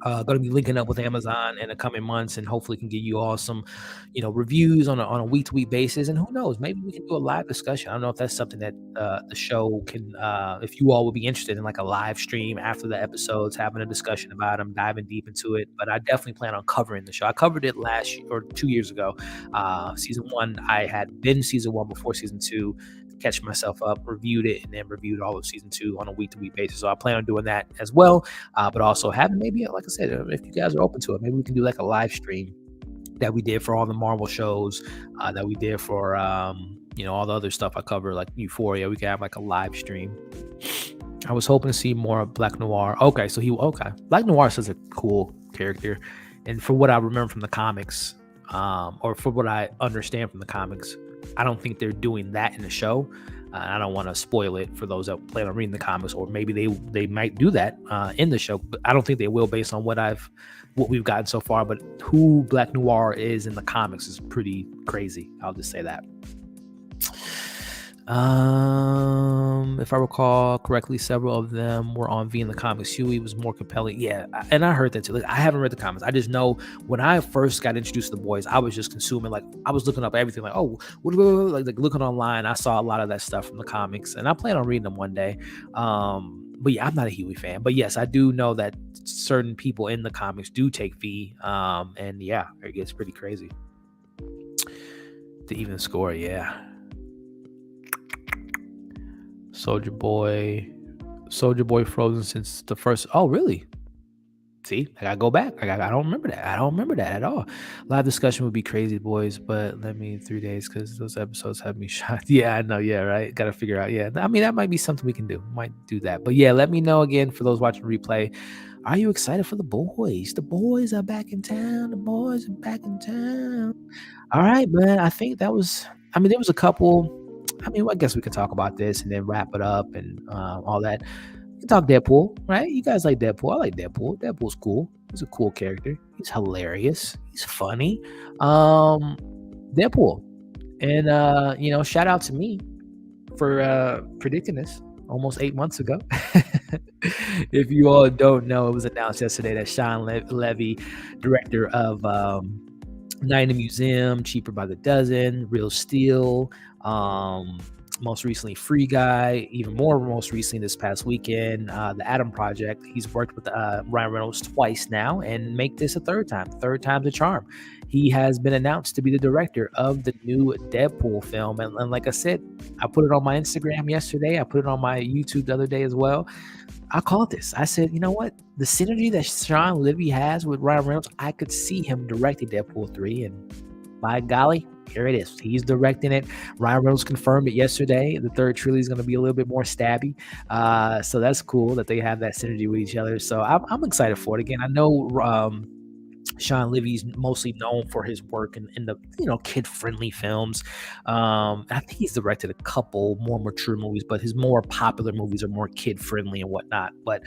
going to be linking up with Amazon in the coming months, and hopefully can give you all some, reviews on a week to week basis. And who knows, maybe we can do a live discussion. I don't know if that's something that the show can, if you all would be interested in, like a live stream after the episodes, having a discussion about them, diving deep into it. But I definitely plan on covering the show. I covered it last year or 2 years ago. Season one, I had been season one before season two, catch myself up, reviewed it, and then reviewed all of season two on a week to week basis. So I plan on doing that as well. But also having, maybe, like I said, if you guys are open to it, maybe we can do like a live stream that we did for all the Marvel shows, that we did for all the other stuff I cover, like Euphoria. We can have like a live stream. I was hoping to see more of Black Noir. Okay, Black Noir is such a cool character, and for what I remember from the comics, or for what I understand from the comics, I don't think they're doing that in the show. I don't want to spoil it for those that plan on reading the comics, or maybe they might do that in the show, but I don't think they will, based on what we've gotten so far. But who Black Noir is in the comics is pretty crazy. I'll just say that. If I recall correctly, several of them were on V in the comics. Huey was more compelling. Yeah, and I heard that too. Like, I haven't read the comics. I just know when I first got introduced to the boys, I was just consuming. Like, I was looking up everything. Like, oh, like looking online. I saw a lot of that stuff from the comics, and I plan on reading them one day. But yeah, I'm not a Huey fan. But yes, I do know that certain people in the comics do take V. And yeah, it gets pretty crazy. The even score, yeah. Soldier Boy frozen since the first. Oh, really? See, I gotta go back. I don't remember that. I don't remember that at all. Live discussion would be crazy, boys, but let me 3 days because those episodes have me shocked. Yeah, I know. Yeah, right. Gotta figure out. Yeah, I mean, that might be something we can do. Might do that. But yeah, let me know again for those watching replay. Are you excited for the boys? The boys are back in town. The boys are back in town. All right, man. I think that was. I mean, there was a couple. I mean, I guess we could talk about this and then wrap it up and all that. We can talk Deadpool, right? You guys like Deadpool. I like Deadpool. Deadpool's cool. He's a cool character. He's hilarious. He's funny. Deadpool. And, shout out to me for predicting this almost 8 months ago. If you all don't know, it was announced yesterday that Sean Levy, director of Night in the Museum, Cheaper by the Dozen, Real Steel, most recently Free Guy, even more most recently this past weekend, the Adam Project. He's worked with Ryan Reynolds twice now, and make this a third time's a charm. He has been announced to be the director of the new Deadpool film, and like I said, I put it on my Instagram yesterday, I put it on my YouTube the other day as well. I called this. I said, you know what? The synergy that Sean Levy has with Ryan Reynolds, I could see him directing Deadpool 3, and by golly, here it is. He's directing it. Ryan Reynolds confirmed it yesterday. The third trilogy is going to be a little bit more stabby. So that's cool that they have that synergy with each other. So I'm excited for it. Again, I know Sean Levy's mostly known for his work in the kid-friendly films. I think he's directed a couple more mature movies, but his more popular movies are more kid-friendly and whatnot. But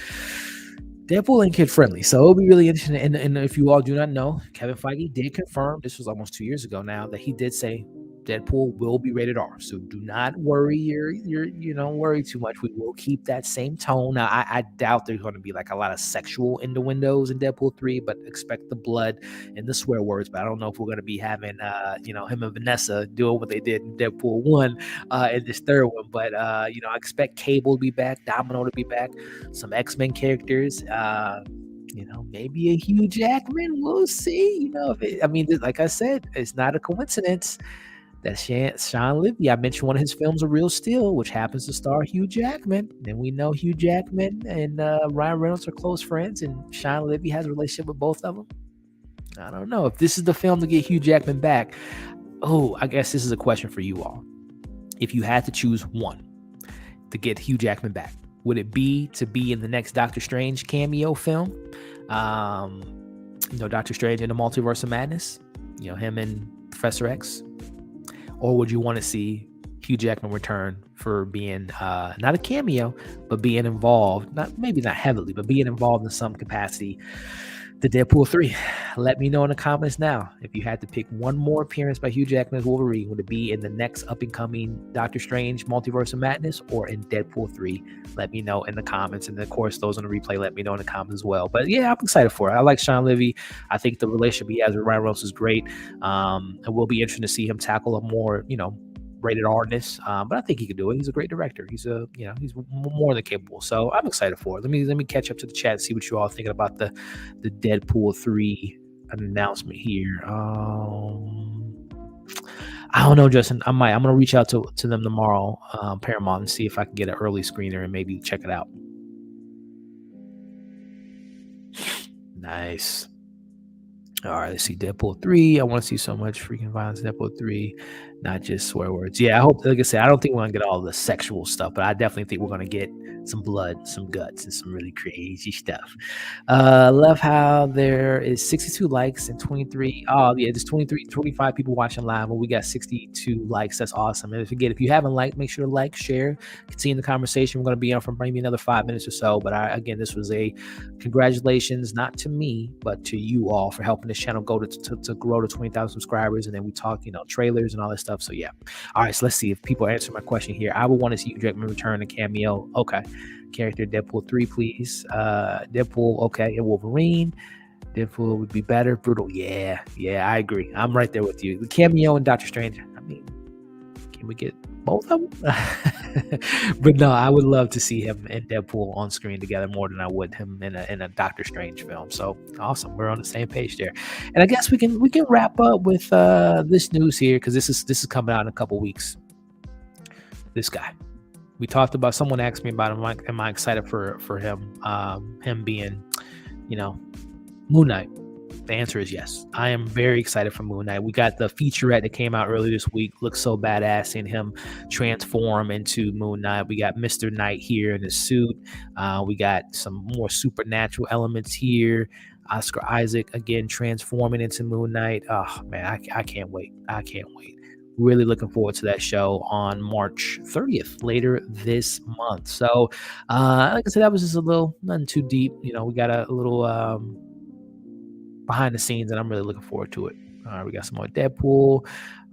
Deadpool ain't kid-friendly, so it'll be really interesting. And if you all do not know, Kevin Feige did confirm, this was almost 2 years ago now, that he did say Deadpool will be rated R. So do not worry. You don't worry too much. We will keep that same tone. Now, I doubt there's going to be like a lot of sexual innuendos in Deadpool 3, but expect the blood and the swear words. But I don't know if we're going to be having, him and Vanessa doing what they did in Deadpool 1 in this third one. But, I expect Cable to be back, Domino to be back, some X-Men characters. Maybe a Hugh Jackman. We'll see. Like I said, it's not a coincidence that Sean Levy, I mentioned one of his films, A Real Steel, which happens to star Hugh Jackman. And we know Hugh Jackman and Ryan Reynolds are close friends, and Sean Levy has a relationship with both of them. I don't know if this is the film to get Hugh Jackman back. Oh, I guess this is a question for you all. If you had to choose one to get Hugh Jackman back, would it be to be in the next Doctor Strange cameo film? Doctor Strange in the Multiverse of Madness, him and Professor X? Or would you want to see Hugh Jackman return for being not a cameo, but being involved, maybe not heavily, but being involved in some capacity, the Deadpool 3? Let me know in the comments now. If you had to pick one more appearance by Hugh Jackman as Wolverine, would it be in the next up-and-coming Doctor Strange Multiverse of Madness or in Deadpool 3? Let me know in the comments. And of course, those on the replay, let me know in the comments as well. But yeah, I'm excited for it. I like Sean Levy. I think the relationship he has with Ryan Reynolds is great. It will be interesting to see him tackle a more, rated R-ness, but I think he could do it. He's a great director. He's he's more than capable. So I'm excited for it. Let me catch up to the chat and see what you all thinking about the Deadpool 3 announcement here. I don't know, Justin. I'm gonna reach out to them tomorrow, Paramount, and see if I can get an early screener and maybe check it out. Nice. All right, let's see Deadpool 3. I want to see so much freaking violence in Deadpool 3, not just swear words. Yeah, I hope, like I said, I don't think we're going to get all the sexual stuff, but I definitely think we're going to get some blood, some guts, and some really crazy stuff. Love how there is 62 likes and 23. Oh, yeah, there's 25 people watching live, but we got 62 likes. That's awesome. And if you haven't liked, make sure to like, share, continue the conversation. We're going to be on for maybe another 5 minutes or so. But this was a congratulations, not to me, but to you all for helping this channel go to grow to 20,000 subscribers. And then we talk, trailers and all that stuff. So yeah. All right. So let's see if people answer my question here. I would want to see Hugh Jackman return a cameo. Okay. Character Deadpool 3, please. Deadpool. Okay. And Wolverine. Deadpool would be better. Brutal. Yeah. I agree. I'm right there with you. The cameo and Doctor Strange. I mean, can we get both of them? But no, I would love to see him and Deadpool on screen together more than I would him in a Doctor Strange film. So awesome, we're on the same page there. And I guess we can wrap up with this news here, because this is coming out in a couple weeks. This guy, we talked about. Someone asked me about him. Am I excited for him? Him being, Moon Knight. The answer is yes. I am very excited for Moon Knight. We got the featurette that came out early this week. Looks so badass seeing him transform into Moon Knight. We got Mr. Knight here in his suit. We got some more supernatural elements here. Oscar Isaac again transforming into Moon Knight. Oh man, I can't wait. I can't wait. Really looking forward to that show on March 30th, later this month. So, like I said, that was just a little, nothing too deep. We got a little behind the scenes, and I'm really looking forward to it. We got some more Deadpool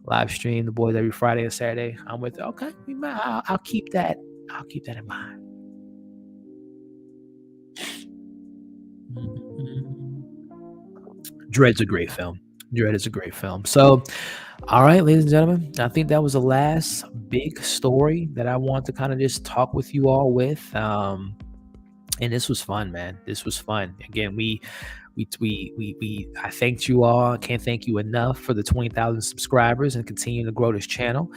live stream, the boys every Friday and Saturday. I'm with it. Okay, I'll keep that. I'll keep that in mind. Dread's a great film. Dread is a great film. So, all right, ladies and gentlemen, I think that was the last big story that I want to kind of just talk with you all with. And this was fun, man. This was fun. Again, I thanked you all. I can't thank you enough for the 20,000 subscribers and continuing to grow this channel.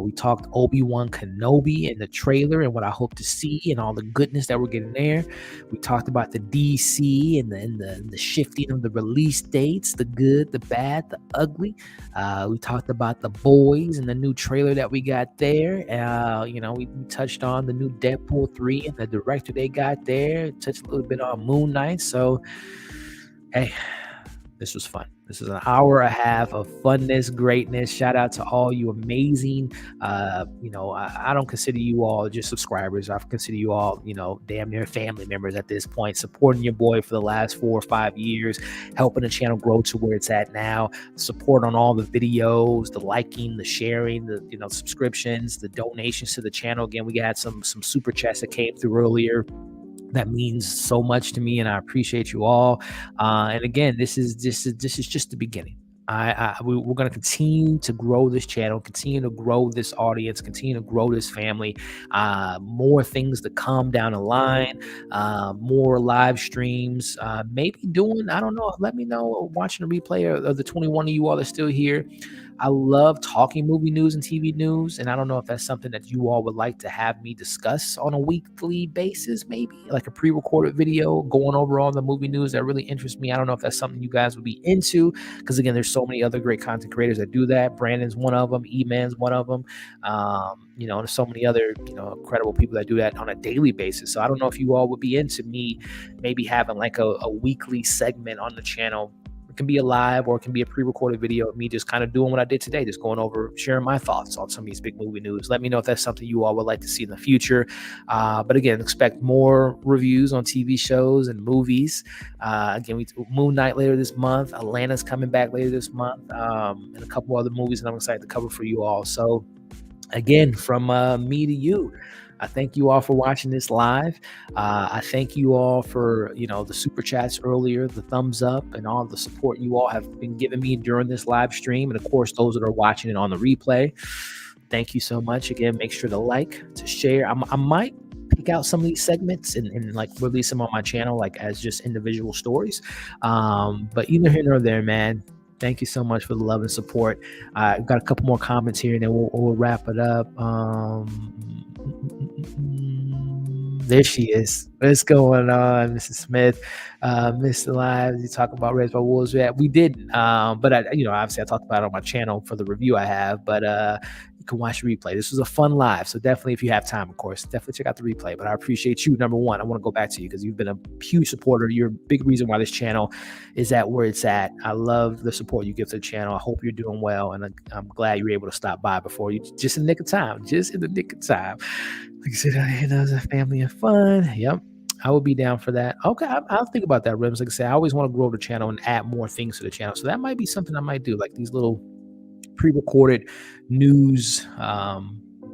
We talked Obi-Wan Kenobi in the trailer and what I hope to see and all the goodness that we're getting there. We talked about the DC and the shifting of the release dates, the good, the bad, the ugly. We talked about the boys and the new trailer that we got there. We touched on the new Deadpool 3 and the director they got there. Touched a little bit on Moon Knight. So, hey, This was fun. This is an hour and a half of funness, greatness. Shout out to all you amazing. I don't consider you all just subscribers. I consider you all, damn near family members at this point, supporting your boy for the last 4 or 5 years, helping the channel grow to where it's at now. Support on all the videos, the liking, the sharing, the subscriptions, the donations to the channel. Again, we had some super chats that came through earlier. That means so much to me, and I appreciate you all. And again, this is just the beginning. We're going to continue to grow this channel, continue to grow this audience, continue to grow this family. More things to come down the line, more live streams, maybe doing, I don't know, let me know, watching the replay of the 21 of you all that's still here. I love talking movie news and TV news, and I don't know if that's something that you all would like to have me discuss on a weekly basis, maybe like a pre-recorded video going over all the movie news that really interests me. I don't know if that's something you guys would be into, because again, there's so many other great content creators that do that. Brandon's one of them, E-Man's one of them. There's so many other, incredible people that do that on a daily basis. So I don't know if you all would be into me maybe having like a weekly segment on the channel. It can be a live or it can be a pre-recorded video of me just kind of doing what I did today, just going over, sharing my thoughts on some of these big movie news. Let me know if that's something you all would like to see in the future. But again, expect more reviews on TV shows and movies. Again, MoonKnight later this month. Atlanta's coming back later this month. And a couple other movies that I'm excited to cover for you all. So again, from me to you, I thank you all for watching this live. I thank you all for, the super chats earlier, the thumbs up, and all the support you all have been giving me during this live stream. And of course, those that are watching it on the replay, thank you so much. Again, make sure to like, to share. I might pick out some of these segments and like release them on my channel, like as just individual stories. But either here nor there, man. Thank you so much for the love and support. I've got a couple more comments here, and then we'll wrap it up. There she is. What's going on, Mrs. Smith? Mr. Lives, you talk about Raised by Wolves. Yeah, we did. But obviously I talked about it on my channel for the review I have, but you can watch the replay. This was a fun live. So definitely, if you have time, of course, definitely check out the replay. But I appreciate you. Number one, I want to go back to you because you've been a huge supporter. You're a big reason why this channel is at where it's at. I love the support you give to the channel. I hope you're doing well. And I'm glad you were able to stop by before you, just in the nick of time, Like I said, it's a family and fun. Yep. I would be down for that. Okay, I'll think about that, Rims. Like I said, I always want to grow the channel and add more things to the channel. So that might be something I might do, like these little pre-recorded news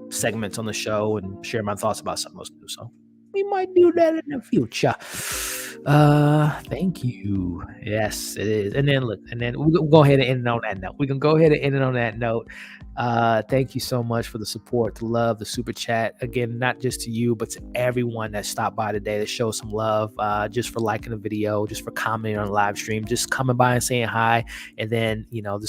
segments on the show and share my thoughts about some of those news. So we might do that in the future. Thank you. Yes, it is. And then we'll go ahead and end it on that note. We can go ahead and end it on that note. Thank you so much for the support, the love, the super chat. Again, not just to you, but to everyone that stopped by today to show some love, just for liking the video, just for commenting on the live stream, just coming by and saying hi. And then, the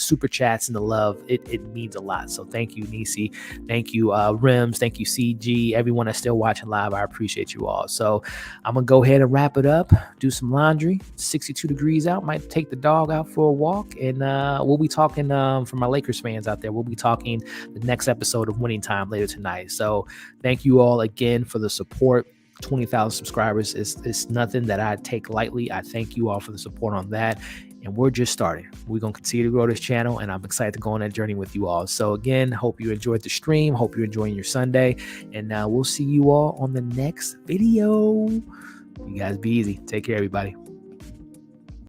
super chats and the love, it means a lot. So thank you, Nisi. Thank you, Rims. Thank you, CG. Everyone that's still watching live, I appreciate you all. So I'm going to go ahead and wrap it up, do some laundry. 62 degrees out, might take the dog out for a walk. And we'll be talking, for my Lakers fans out there, we'll be talking the next episode of Winning Time later tonight. So thank you all again for the support. 20,000 subscribers is nothing that I take lightly. I thank you all for the support on that. And we're just starting. We're going to continue to grow this channel, and I'm excited to go on that journey with you all. So again, hope you enjoyed the stream. Hope you're enjoying your Sunday. And we'll see you all on the next video. You guys be easy. Take care, everybody.